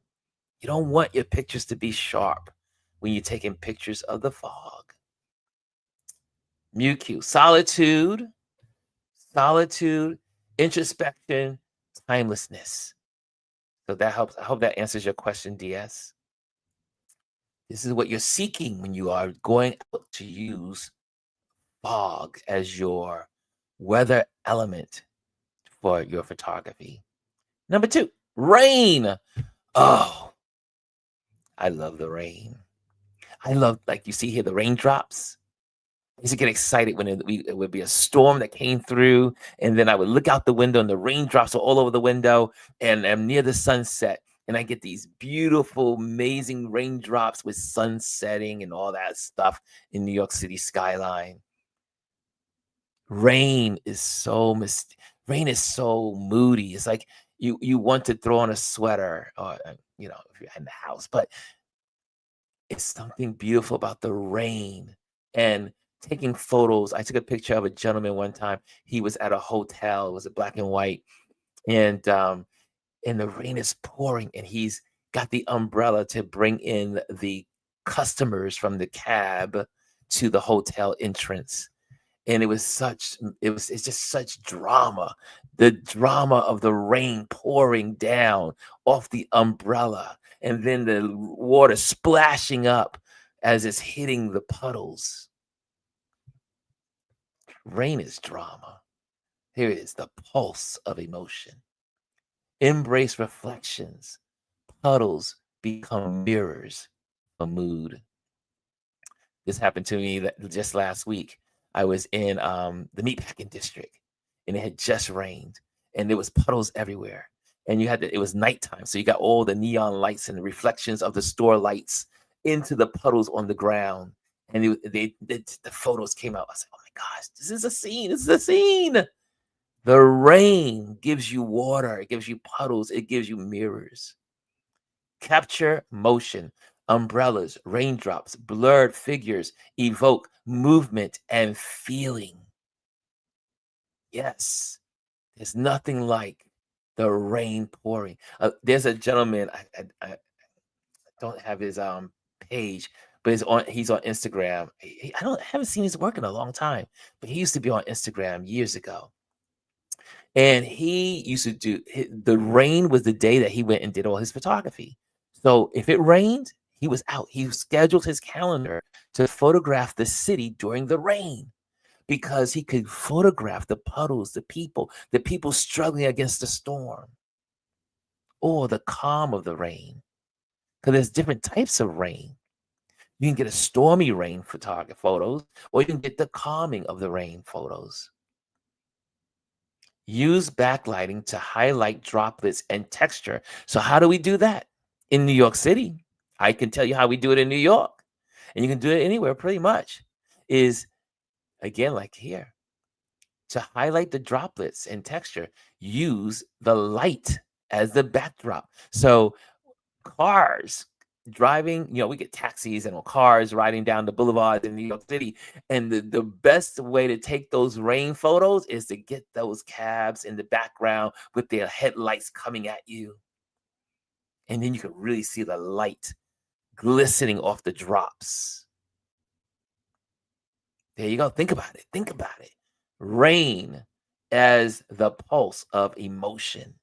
[SPEAKER 1] You don't want your pictures to be sharp when you're taking pictures of the fog. MuQ, solitude, introspection, timelessness. So that helps. I hope that answers your question, DS. This is what you're seeking when you are going out to use fog as your weather element for your photography. Number two, rain. Oh, I love the rain. I love, like you see here, the raindrops. I used to get excited when it would be a storm that came through, and then I would look out the window, and the raindrops are all over the window, and I'm near the sunset, and I get these beautiful, amazing raindrops with sun setting and all that stuff in New York City skyline. Rain is so rain is so moody. It's like you want to throw on a sweater, or if you're in the house, but It's something beautiful about the rain and taking photos. I took a picture of a gentleman one time. He was at a hotel. It was a black and white, and the rain is pouring, and he's got the umbrella to bring in the customers from the cab to the hotel entrance. And it's just such drama. The drama of the rain pouring down off the umbrella, and then the water splashing up as it's hitting the puddles. Rain is drama. Here it is, the pulse of emotion. Embrace reflections. Puddles become mirrors of mood. This happened to me just last week. I was in the meatpacking district, and it had just rained, and there was puddles everywhere. And it was nighttime, so you got all the neon lights and the reflections of the store lights into the puddles on the ground. And the photos came out. I said, "Oh my gosh, this is a scene! This is a scene!" The rain gives you water, it gives you puddles, it gives you mirrors. Capture motion, umbrellas, raindrops, blurred figures, evoke movement and feeling. Yes, there's nothing like the rain pouring. There's a gentleman, I don't have his page, but he's on Instagram. I haven't seen his work in a long time, but he used to be on Instagram years ago. And he used to the rain was the day that he went and did all his photography. So if it rained, he was out. He scheduled his calendar to photograph the city during the rain because he could photograph the puddles, the people struggling against the storm, or the calm of the rain. Because there's different types of rain. You can get a stormy rain photos, or you can get the calming of the rain photos. Use backlighting to highlight droplets and texture. So how do we do that? In New York City, I can tell you how we do it in New York, and you can do it anywhere pretty much, is again, like here, to highlight the droplets and texture, use the light as the backdrop. So cars driving, we get taxis and cars riding down the boulevards in New York City. And the best way to take those rain photos is to get those cabs in the background with their headlights coming at you. And then you can really see the light glistening off the drops. There you go. Think about it. Think about it. Rain as the pulse of emotion.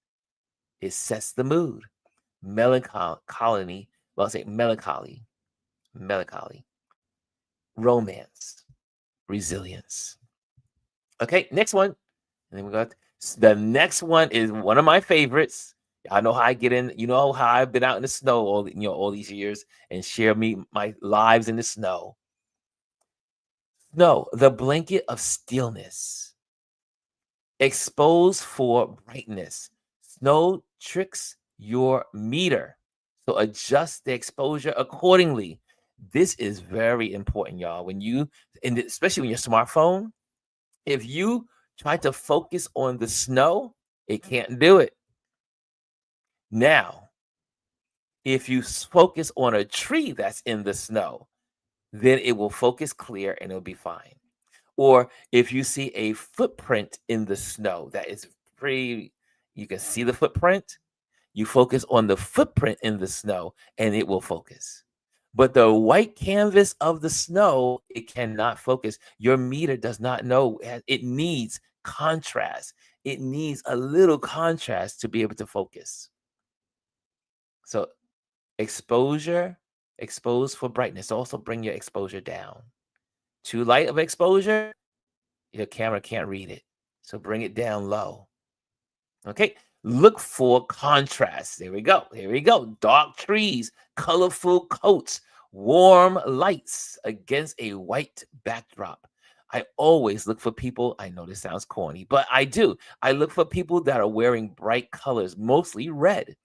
[SPEAKER 1] It sets the mood. Melancholy, well, I'll say melancholy, romance, resilience. Okay, next one. And then we got the next one is one of my favorites. I know how I get in. You know how I've been out in the snow all these years and share my lives in the snow. Snow, the blanket of stillness. Expose for brightness. Snow tricks your meter. So adjust the exposure accordingly. This is very important, y'all. Especially when your smartphone, if you try to focus on the snow, it can't do it. Now, if you focus on a tree that's in the snow, then it will focus clear and it'll be fine. Or if you see a footprint in the snow that is you can see the footprint, you focus on the footprint in the snow and it will focus. But the white canvas of the snow, it cannot focus. Your meter does not know. It needs contrast. It needs a little contrast to be able to focus. So expose for brightness. Also bring your exposure down. Too light of exposure, your camera can't read it. So bring it down low. Okay. Look for contrast. There we go. Here we go. Dark trees, colorful coats, warm lights against a white backdrop. I always look for people. I know this sounds corny, but I do. I look for people that are wearing bright colors, mostly red.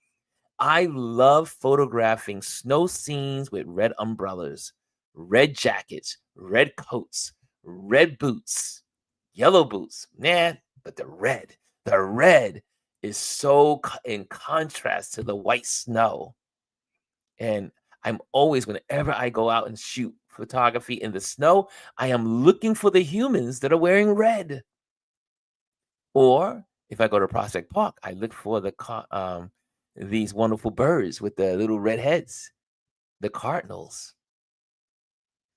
[SPEAKER 1] I love photographing snow scenes with red umbrellas, red jackets, red coats, red boots, yellow boots. But the red is so in contrast to the white snow. And I'm always, whenever I go out and shoot photography in the snow, I am looking for the humans that are wearing red. Or if I go to Prospect Park, I look for these wonderful birds with the little red heads, the cardinals,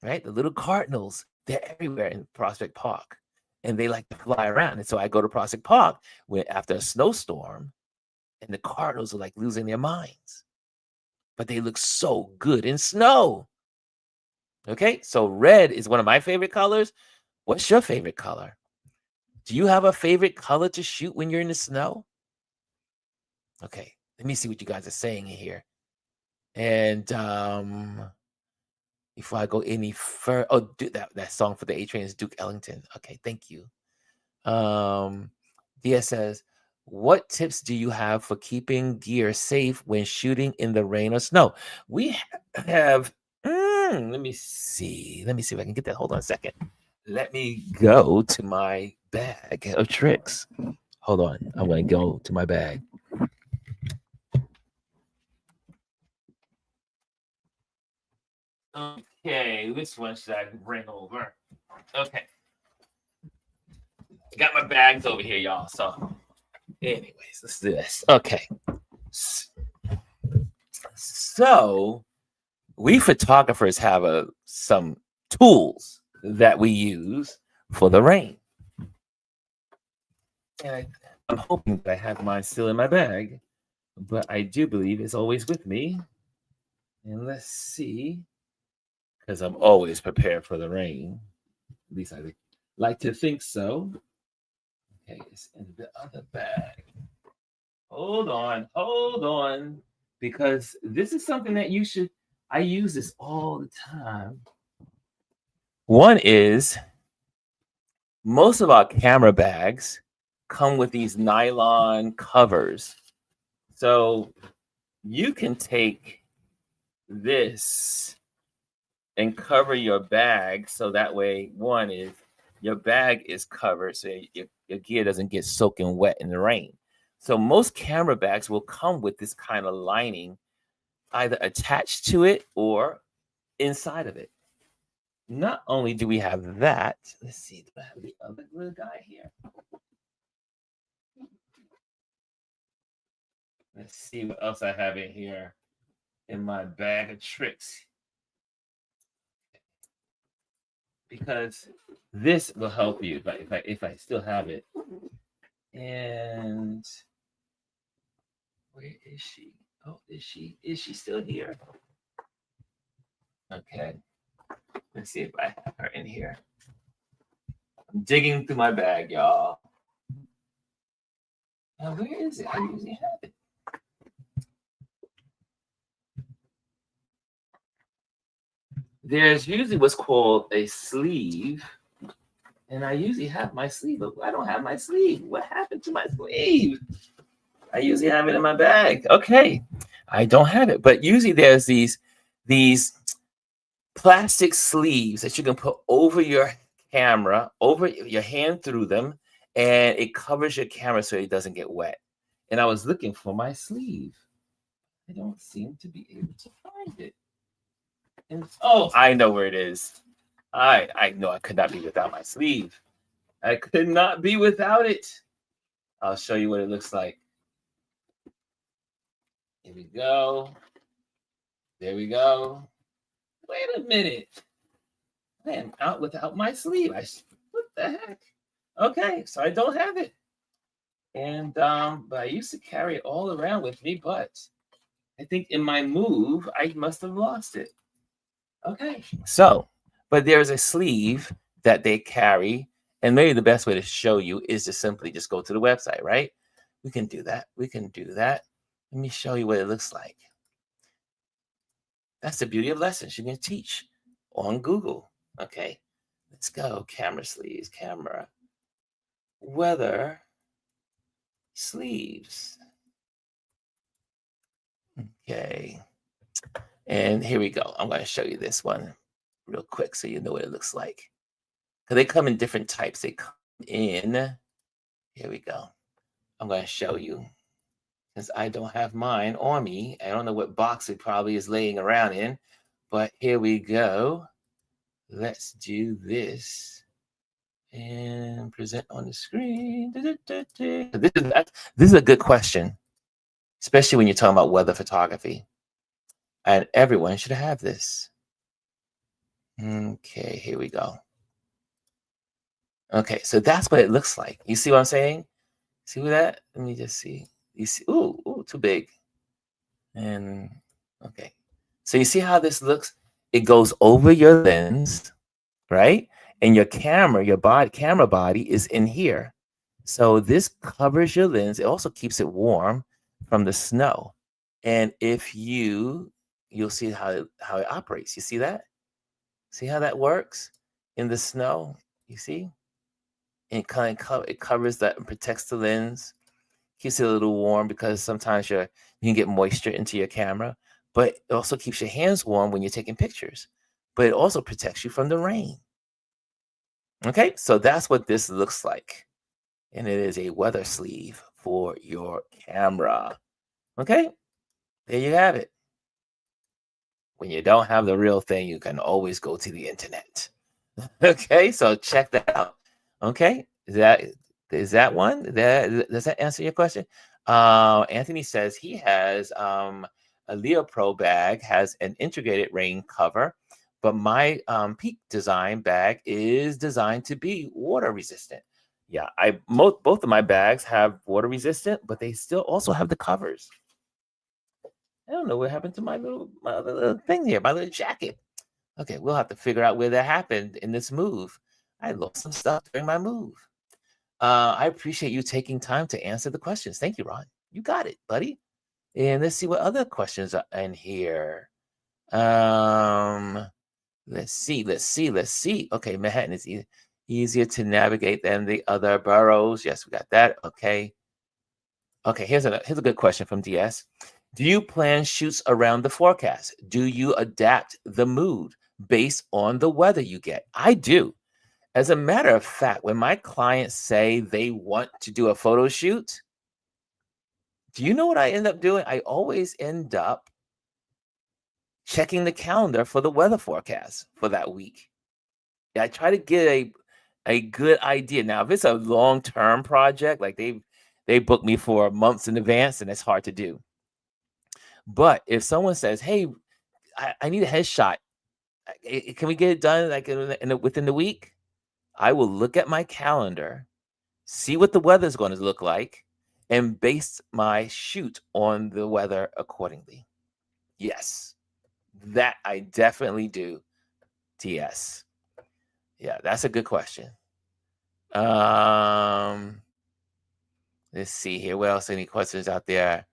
[SPEAKER 1] right? The little cardinals, they're everywhere in Prospect Park, and they like to fly around. And so I go to Prospect Park when after a snowstorm, and the cardinals are like losing their minds, but they look so good in snow. Okay, so red is one of my favorite colors. What's your favorite color? Do you have a favorite color to shoot when you're in the snow? Okay, let me see what you guys are saying here. And before I go any further, oh, that song for the A Train is Duke Ellington. Okay, thank you. Dia says, what tips do you have for keeping gear safe when shooting in the rain or snow? We have, let me see. Let me see if I can get that. Hold on a second. Let me go to my bag of tricks. Hold on. I'm going to go to my bag. Okay, which one should I bring over? Okay. Got my bags over here, y'all. So, anyways, let's do this. Okay. So, we photographers have some tools that we use for the rain. And I'm hoping that I have mine still in my bag, but I do believe it's always with me. And let's see, because I'm always prepared for the rain. At least I like to think so. Okay, it's in the other bag. Hold on, because this is something that I use this all the time. One is most of our camera bags come with these nylon covers. So you can take this and cover your bag so that way, one is your bag is covered so your gear doesn't get soaking wet in the rain. So most camera bags will come with this kind of lining either attached to it or inside of it. Not only do we have that, let's see, do I have the other little guy here? Let's see what else I have in here in my bag of tricks. Because this will help you if I still have it. And where is she? Oh, is she still here? Okay. Let's see if I have her in here. I'm digging through my bag, y'all. Now, where is it? I usually have it. There's usually what's called a sleeve. And I usually have my sleeve, but I don't have my sleeve. What happened to my sleeve? I usually have it in my bag. Okay. I don't have it. But usually there's these plastic sleeves that you can put over your camera, over your hand through them, and it covers your camera so it doesn't get wet. And I was looking for my sleeve. I don't seem to be able to find it. And oh, I know where it is. I know I could not be without my sleeve. I could not be without it. I'll show you what it looks like. Here we go. There we go. Wait a minute. I am out without my sleeve. What the heck? Okay, so I don't have it. And but I used to carry it all around with me, but I think in my move, I must have lost it. Okay. So, but there's a sleeve that they carry, and maybe the best way to show you is to simply just go to the website, right? We can do that. We can do that. Let me show you what it looks like. That's the beauty of lessons. You can teach on Google. Okay. Let's go. Camera sleeves, camera, weather, sleeves. Okay. And here we go. I'm going to show you this one real quick so you know what it looks like. Because they come in different types. They come in, here we go. I'm going to show you. since I don't have mine on me. I don't know what box it probably is laying around in, but here we go. Let's do this and present on the screen. This is a good question, especially when you're talking about weather photography. And everyone should have this. Okay, here we go. Okay, so that's what it looks like. You see what I'm saying? See that? Let me just see. You see? Ooh, too big. And okay. So you see how this looks? It goes over your lens, right? And your camera body is in here. So this covers your lens. It also keeps it warm from the snow. And if you'll see how it operates. You see that? See how that works in the snow? You see? And it covers that and protects the lens, keeps it a little warm because sometimes you can get moisture into your camera, but it also keeps your hands warm when you're taking pictures. But it also protects you from the rain. Okay, so that's what this looks like. And it is a weather sleeve for your camera. Okay, there you have it. When you don't have the real thing, you can always go to the internet. Okay, so check that out. Okay, is that one? Does that answer your question? Anthony says he has a Leo Pro bag, has an integrated rain cover, but my Peak Design bag is designed to be water resistant. Yeah, both of my bags have water resistant, but they still also have the covers. I don't know what happened to my other little thing here, my little jacket. Okay, we'll have to figure out where that happened in this move. I lost some stuff during my move. I appreciate you taking time to answer the questions. Thank you, Ron. You got it, buddy. And let's see what other questions are in here. Let's see. Okay, Manhattan is easier to navigate than the other boroughs. Yes, we got that. Okay. Okay, here's a good question from DS. Do you plan shoots around the forecast? Do you adapt the mood based on the weather you get? I do. As a matter of fact, when my clients say they want to do a photo shoot, do you know what I end up doing? I always end up checking the calendar for the weather forecast for that week. I try to get a good idea. Now, if it's a long-term project, like they book me for months in advance, and it's hard to do. But if someone says, "Hey, I need a headshot. Can we get it done like within the week?" I will look at my calendar, see what the weather's going to look like, and base my shoot on the weather accordingly. Yes, that I definitely do. TS. Yeah, that's a good question. Let's see here. What else? Any questions out there?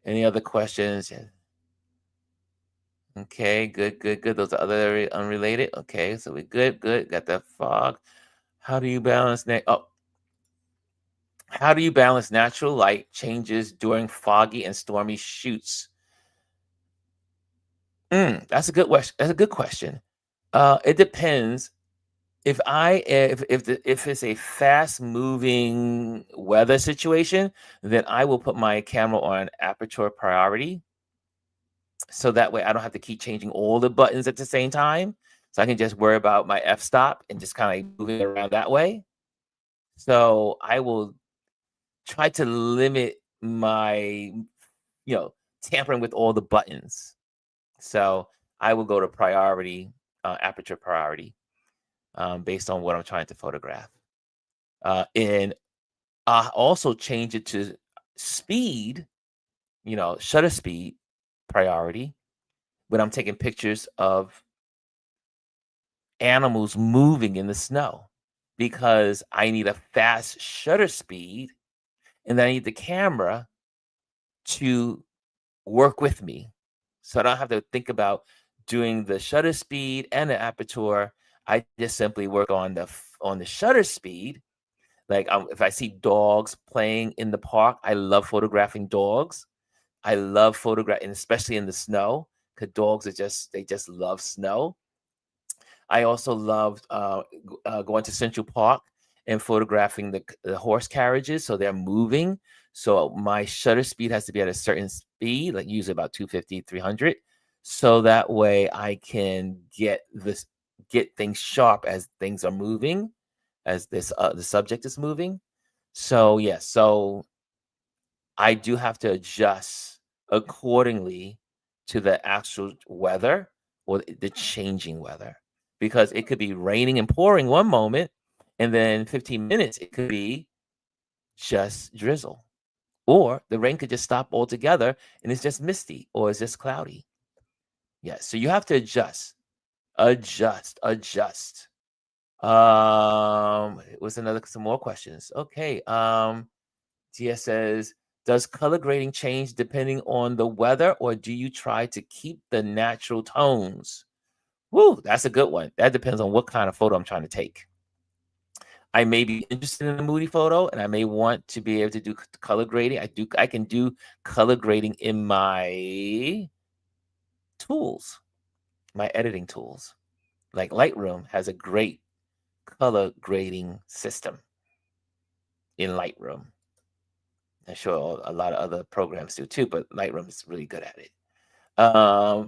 [SPEAKER 1] Any other questions? Okay, good. Those are other unrelated. Okay, so we good. Got the fog. How do you balance how do you balance natural light changes during foggy and stormy shoots? That's a good question. That's a good question. It depends. If it's a fast moving weather situation, then I will put my camera on aperture priority, so that way I don't have to keep changing all the buttons at the same time. So I can just worry about my f-stop and just kind of moving around that way. So I will try to limit my, tampering with all the buttons. So I will go to priority, aperture priority, based on what I'm trying to photograph. And I also change it to speed, shutter speed priority when I'm taking pictures of animals moving in the snow, because I need a fast shutter speed, and then I need the camera to work with me. So I don't have to think about doing the shutter speed and the aperture. I just simply work on the shutter speed. Like if I see dogs playing in the park, I love photographing dogs. I love photographing, especially in the snow, because dogs they just love snow. I also loved going to Central Park and photographing the horse carriages, so they're moving. So my shutter speed has to be at a certain speed, like usually about 250, 300. So that way I can get things sharp as things are moving, as the subject is moving. So yeah, so I do have to adjust accordingly to the actual weather or the changing weather, because it could be raining and pouring one moment, and then 15 minutes it could be just drizzle, or the rain could just stop altogether and it's just misty or it's just cloudy. Yes, so you have to adjust. What's another some more questions? Okay. Tia says, does color grading change depending on the weather, or do you try to keep the natural tones? Woo, that's a good one. That depends on what kind of photo I'm trying to take. I may be interested in a moody photo, and I may want to be able to do color grading. I can do color grading in my tools, my editing tools. Like Lightroom has a great color grading system in Lightroom. I'm sure a lot of other programs do too, but Lightroom is really good at it.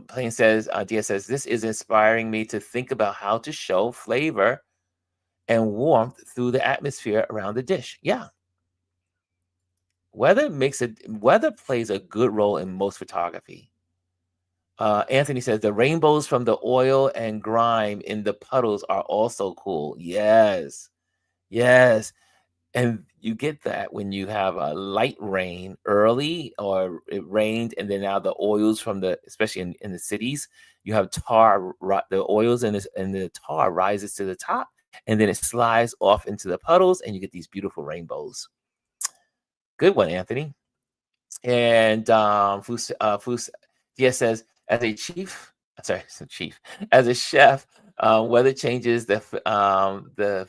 [SPEAKER 1] Plain says, Dia says, this is inspiring me to think about how to show flavor and warmth through the atmosphere around the dish. Yeah. Weather plays a good role in most photography. Anthony says the rainbows from the oil and grime in the puddles are also cool. Yes. Yes. And you get that when you have a light rain early, or it rained and then now the oils from especially in the cities, you have the oils and the tar rises to the top, and then it slides off into the puddles and you get these beautiful rainbows. Good one, Anthony. And Dia says, as a chef, weather changes the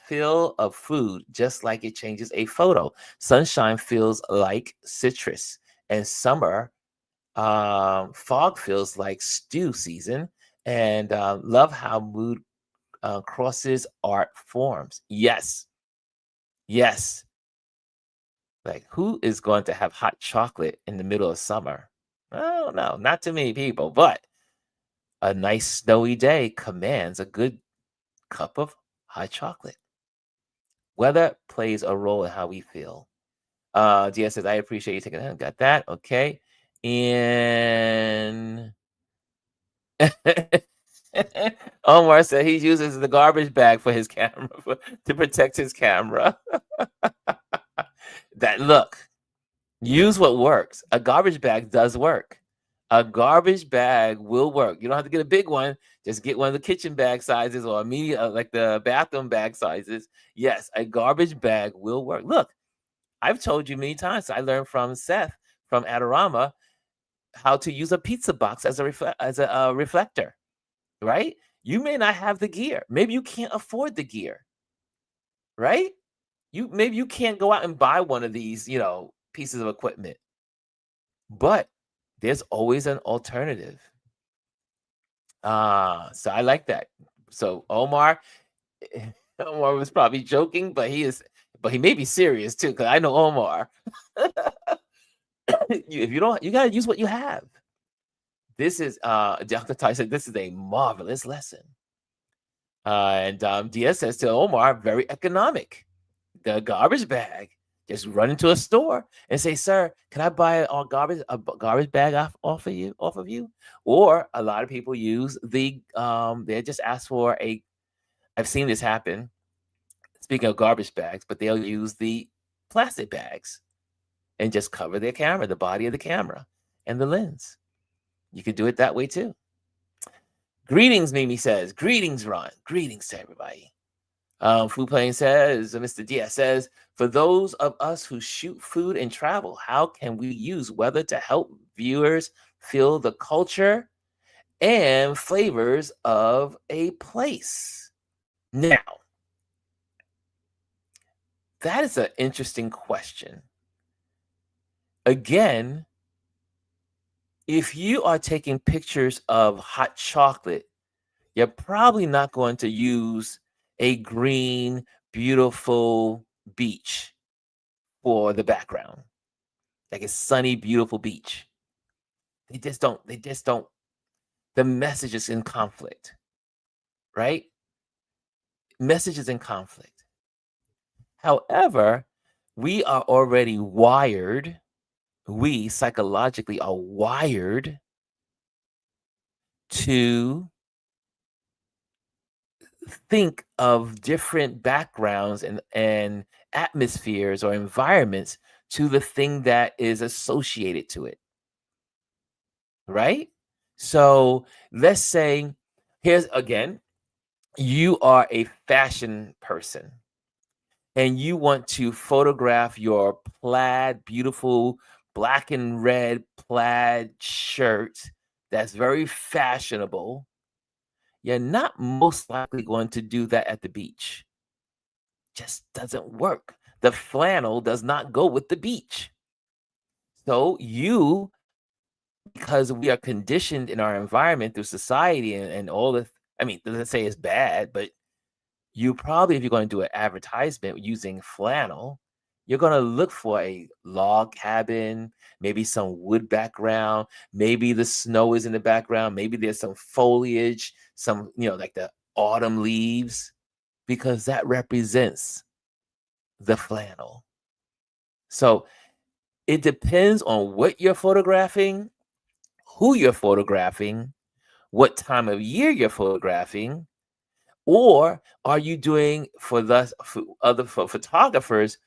[SPEAKER 1] feel of food, just like it changes a photo. Sunshine feels like citrus, and summer fog feels like stew season. And love how mood crosses art forms. Yes, yes. Like, who is going to have hot chocolate in the middle of summer? I don't know, not too many people, but a nice snowy day commands a good cup of hot chocolate. Weather plays a role in how we feel. Dia says, I appreciate you taking that. Got that. Okay. And Omar said he uses the garbage bag for his camera to protect his camera. Look, use what works. A garbage bag does work. A garbage bag will work. You don't have to get a big one. Just get one of the kitchen bag sizes, or like the bathroom bag sizes. Yes, a garbage bag will work. Look, I've told you many times. I learned from Seth from Adorama how to use a pizza box as a reflector. Right? You may not have the gear. Maybe you can't afford the gear. Right? Maybe you can't go out and buy one of these, pieces of equipment. But there's always an alternative. So I like that. So Omar was probably joking, but he may be serious too, because I know Omar. If you don't, you gotta use what you have. This is Dr. Ty said this is a marvelous lesson. And Diaz says to Omar, very economic. The garbage bag. Just run into a store and say, "Sir, can I buy a garbage bag off of you?" Or a lot of people use they just ask for a. I've seen this happen. Speaking of garbage bags, but they'll use the plastic bags and just cover their camera, the body of the camera, and the lens. You could do it that way too. Greetings, Mimi says. Greetings, Ron. Greetings to everybody. Food Plane says, Mr. Diaz says, for those of us who shoot food and travel, how can we use weather to help viewers feel the culture and flavors of a place? Now, that is an interesting question. Again, if you are taking pictures of hot chocolate, you're probably not going to use a green beautiful beach for the background, like a sunny, beautiful beach. They just don't, the message is in conflict, right? Message is in conflict. However, we are already wired, we psychologically are wired to think of different backgrounds and atmospheres or environments to the thing that is associated to it, right? So let's say, here's again, you are a fashion person and you want to photograph your plaid, beautiful black and red plaid shirt that's very fashionable. You're not most likely going to do that at the beach. Just doesn't work. The flannel does not go with the beach. So you, because we are conditioned in our environment through society and all the, I mean, let's say it's bad, but you probably, if you're going to do an advertisement using flannel, you're going to look for a log cabin, maybe some wood background, maybe the snow is in the background, maybe there's some foliage, some, like the autumn leaves, because that represents the flannel. So it depends on what you're photographing, who you're photographing, what time of year you're photographing, or are you doing for photographers?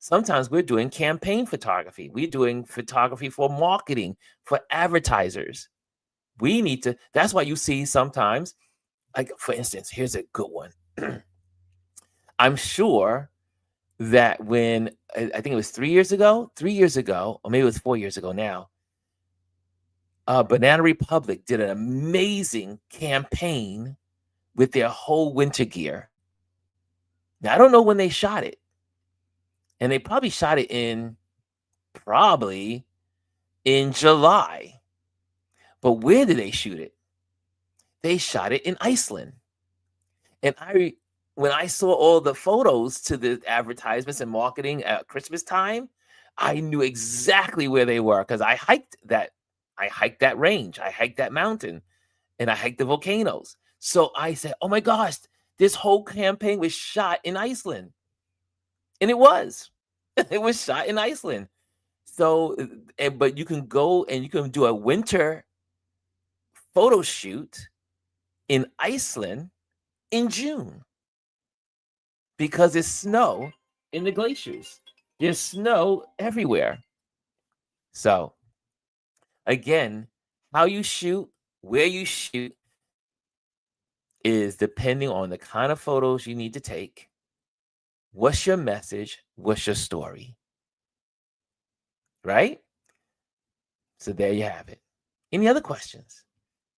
[SPEAKER 1] Sometimes we're doing campaign photography. We're doing photography for marketing, for advertisers. We need to, that's why you see sometimes, like for instance, here's a good one. I'm sure that when I think it was 3 years ago, or maybe it was 4 years ago now, Banana Republic did an amazing campaign with their whole winter gear. Now I don't know when they shot it, and they probably shot it probably in July. But where did they shoot it? They shot it in Iceland. And when I saw all the photos to the advertisements and marketing at Christmas time, I knew exactly where they were because I hiked that range, I hiked that mountain, and I hiked the volcanoes. So I said, "Oh my gosh, this whole campaign was shot in Iceland." And it was. It was shot in Iceland. So, but you can go and you can do a winter photo shoot in Iceland in June because there's snow in the glaciers. There's snow everywhere. So, again, how you shoot, where you shoot is depending on the kind of photos you need to take. What's your message? What's your story? Right? So, there you have it. Any other questions?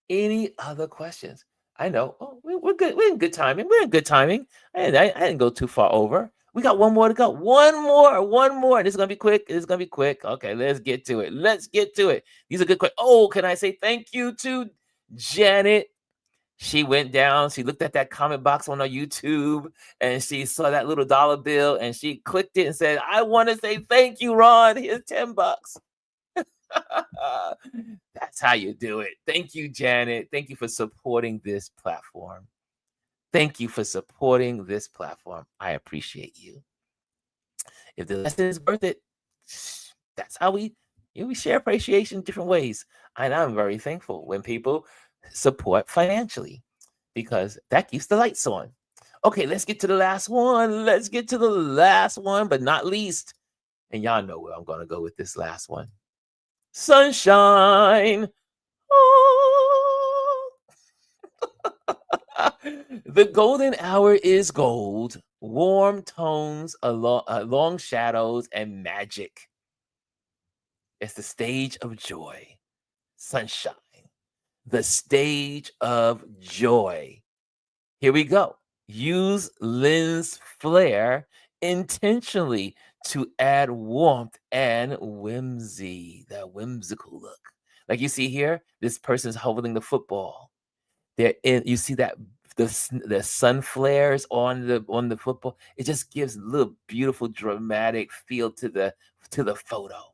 [SPEAKER 1] Any other questions? I know. Oh, we're good. We're in good timing. We're in good timing. I didn't go too far over. We got one more to go. One more. This is gonna be quick. This is gonna be quick. Okay, let's get to it. Let's get to it. These are good questions. Oh, can I say thank you to Janet? She went down. She looked at that comment box on our YouTube, and she saw that little dollar bill, and she clicked it and said, "I want to say thank you, Ron. Here's $10." That's how you do it. Thank you, Janet. Thank you for supporting this platform. Thank you for supporting this platform. I appreciate you. If the lesson is worth it, that's how we share appreciation in different ways. And I'm very thankful when people support financially because that keeps the lights on. Okay, let's get to the last one. Let's get to the last one, but not least. And y'all know where I'm going to go with this last one. Sunshine. Oh. The golden hour is gold, warm tones, long shadows, and magic. It's the stage of joy. Sunshine. The stage of joy. Here we go. Use lens flare intentionally to add warmth and whimsy, that whimsical look. Like you see here, this person's holding the football. You see that the sun flares on the football. It just gives a little beautiful dramatic feel to the photo.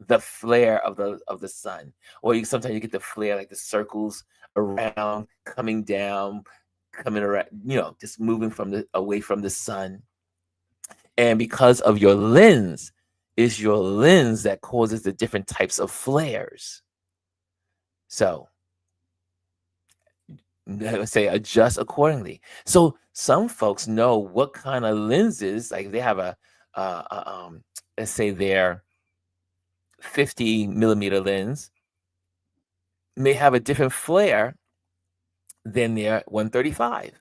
[SPEAKER 1] The flare of the sun, or you sometimes you get the flare like the circles around, coming down, coming around, just moving from the away from the sun. And because of your lens, it's your lens that causes the different types of flares. So I would say adjust accordingly. So some folks know what kind of lenses, like they have let's say their 50 millimeter lens may have a different flare than their 135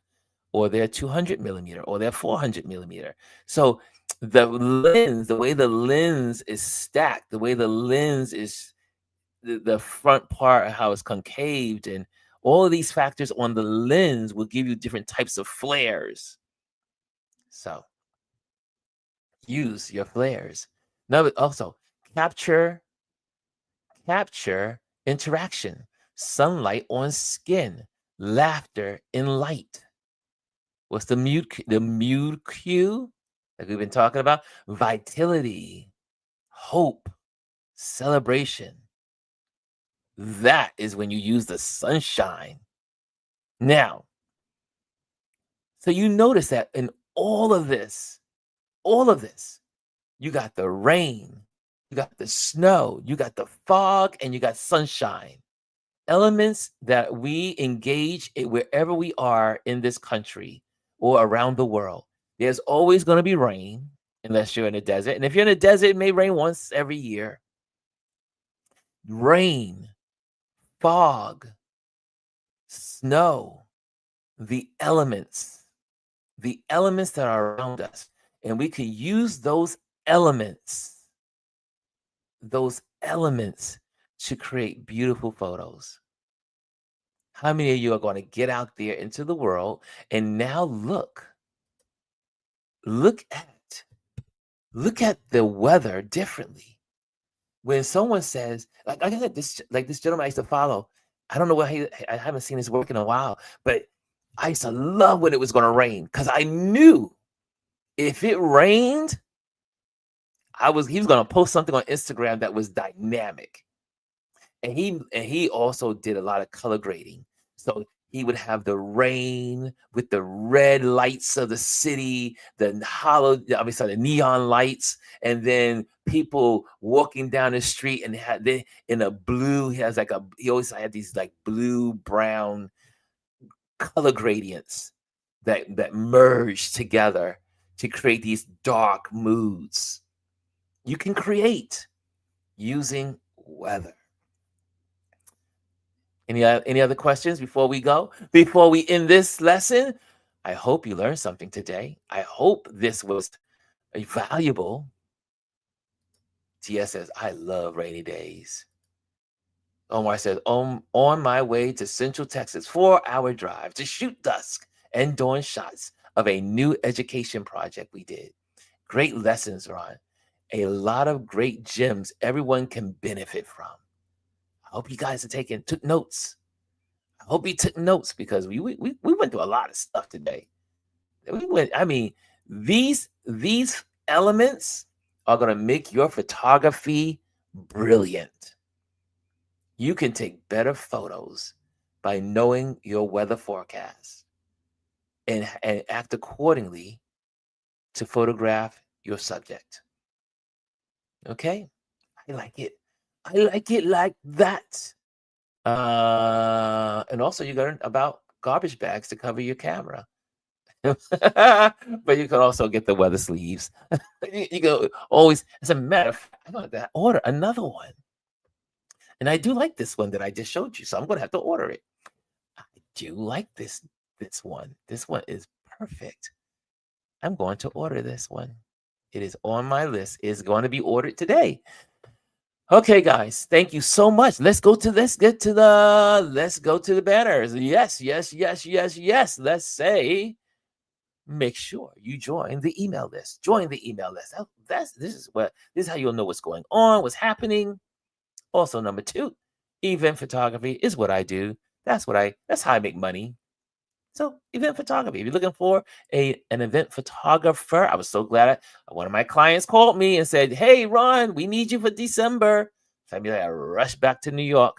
[SPEAKER 1] or their 200 millimeter or their 400 millimeter. So the lens, the way the lens is stacked, the way the lens is the front part, how it's concaved, and all of these factors on the lens will give you different types of flares. So use your flares. Now, also capture interaction, sunlight on skin, laughter in light. What's the mood cue that we've been talking about? Vitality, hope, celebration. That is when you use the sunshine. Now, so you notice that in all of this, you got the rain, you got the snow, you got the fog, and you got sunshine. Elements that we engage in wherever we are in this country or around the world. There's always going to be rain unless you're in a desert. And if you're in a desert, it may rain once every year. Rain, fog, snow, the elements that are around us. And we can use those elements to create beautiful photos. How many of you are going to get out there into the world and now look at the weather differently? When someone says, like I said, this gentleman I used to follow, I don't know what I haven't seen his work in a while, but I used to love when it was going to rain because I knew if it rained, he was going to post something on Instagram that was dynamic. And he also did a lot of color grading. So he would have the rain with the red lights of the city, obviously the neon lights, and then people walking down the street and in a blue. He always had these like blue brown color gradients that merge together to create these dark moods. You can create using weather. Any other questions before we go? Before we end this lesson? I hope you learned something today. I hope this was valuable. TS says, I love rainy days. Omar says, on my way to Central Texas, 4-hour drive to shoot dusk and dawn shots of a new education project we did. Great lessons, Ron. A lot of great gems everyone can benefit from. I hope you guys took notes. I hope you took notes because we went through a lot of stuff today. These elements are going to make your photography brilliant. You can take better photos by knowing your weather forecast and act accordingly to photograph your subject. Okay? I like it. I like it like that. And also you learn about garbage bags to cover your camera. But you can also get the weather sleeves. You go always, as a matter of fact, I'm going to order another one. And I do like this one that I just showed you, so I'm going to have to order it. I do like this one. This one is perfect. I'm going to order this one. It is on my list. It's going to be ordered today. Okay, guys, thank you so much. Let's go to the banners. Yes. Let's say, make sure you join the email list. Join the email list. This is how you'll know what's going on, what's happening. Also, number 2, event photography is what I do. That's how I make money. So event photography, if you're looking for an event photographer, I was so glad one of my clients called me and said, hey, Ron, we need you for December. So I rushed back to New York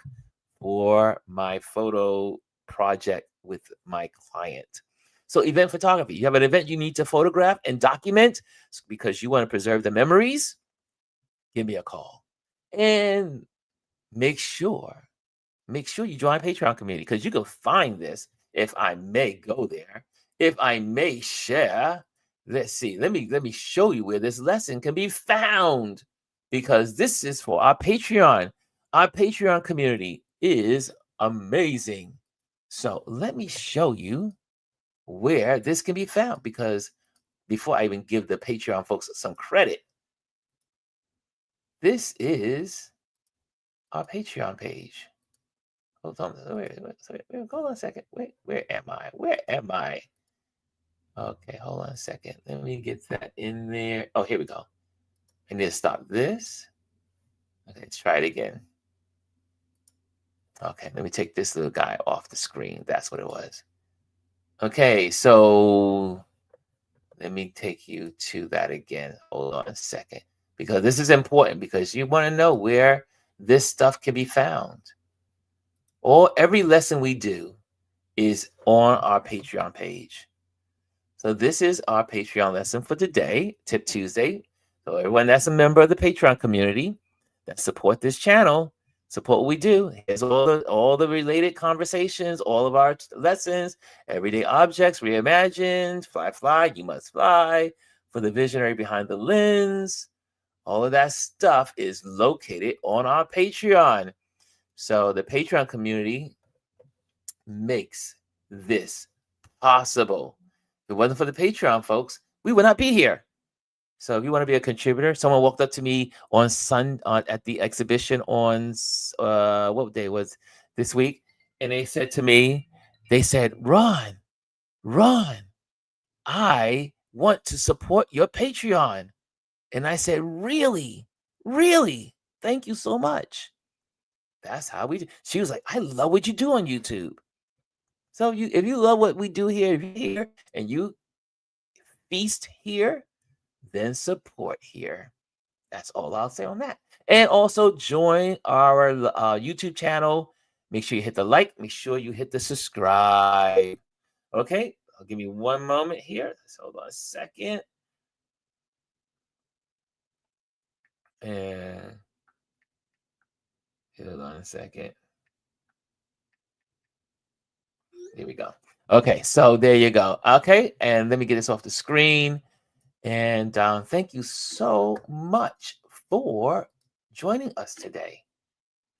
[SPEAKER 1] for my photo project with my client. So event photography, you have an event you need to photograph and document because you want to preserve the memories, give me a call. And make sure you join Patreon community because you can find this, if I may go there, if I may share. Let's see. Let me show you where this lesson can be found, because this is for our Patreon. Our Patreon community is amazing. So let me show you where this can be found, because before I even give the Patreon folks some credit, this is our Patreon page. Hold on. Wait, hold on a second. Wait, where am I? Where am I? Okay, hold on a second. Let me get that in there. Oh, here we go. I need to stop this. Okay, let's try it again. Okay, let me take this little guy off the screen. That's what it was. Okay, so let me take you to that again. Hold on a second, because this is important, because you want to know where this stuff can be found. Every lesson we do is on our Patreon page. So this is our Patreon lesson for today, Tip Tuesday. So everyone that's a member of the Patreon community that support this channel, support what we do. Here's all the related conversations, all of our lessons, everyday objects, reimagined, fly, you must fly, for the visionary behind the lens. All of that stuff is located on our Patreon. So the Patreon community makes this possible. If it wasn't for the Patreon folks, we would not be here. So if you want to be a contributor, someone walked up to me on at the exhibition on what day was this week, and they said to me, Ron, I want to support your Patreon. And I said, really? Thank you so much. That's how we do. She was like, I love what you do on YouTube. So if you love what we do here, if you're here and you feast here, then support here. That's all I'll say on that. And also join our YouTube channel. Make sure you hit the like. Make sure you hit the subscribe. Okay, I'll give you one moment here. So hold on a second. And hold on a second. Here we go. Okay, so there you go. Okay, and let me get this off the screen. And thank you so much for joining us today.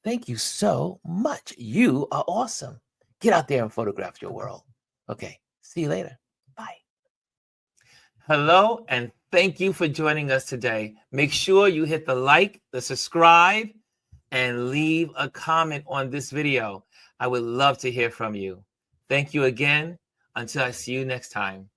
[SPEAKER 1] Thank you so much. You are awesome. Get out there and photograph your world. Okay, see you later. Bye. Hello, and thank you for joining us today. Make sure you hit the like, the subscribe, and leave a comment on this video. I would love to hear from you. Thank you again. Until I see you next time.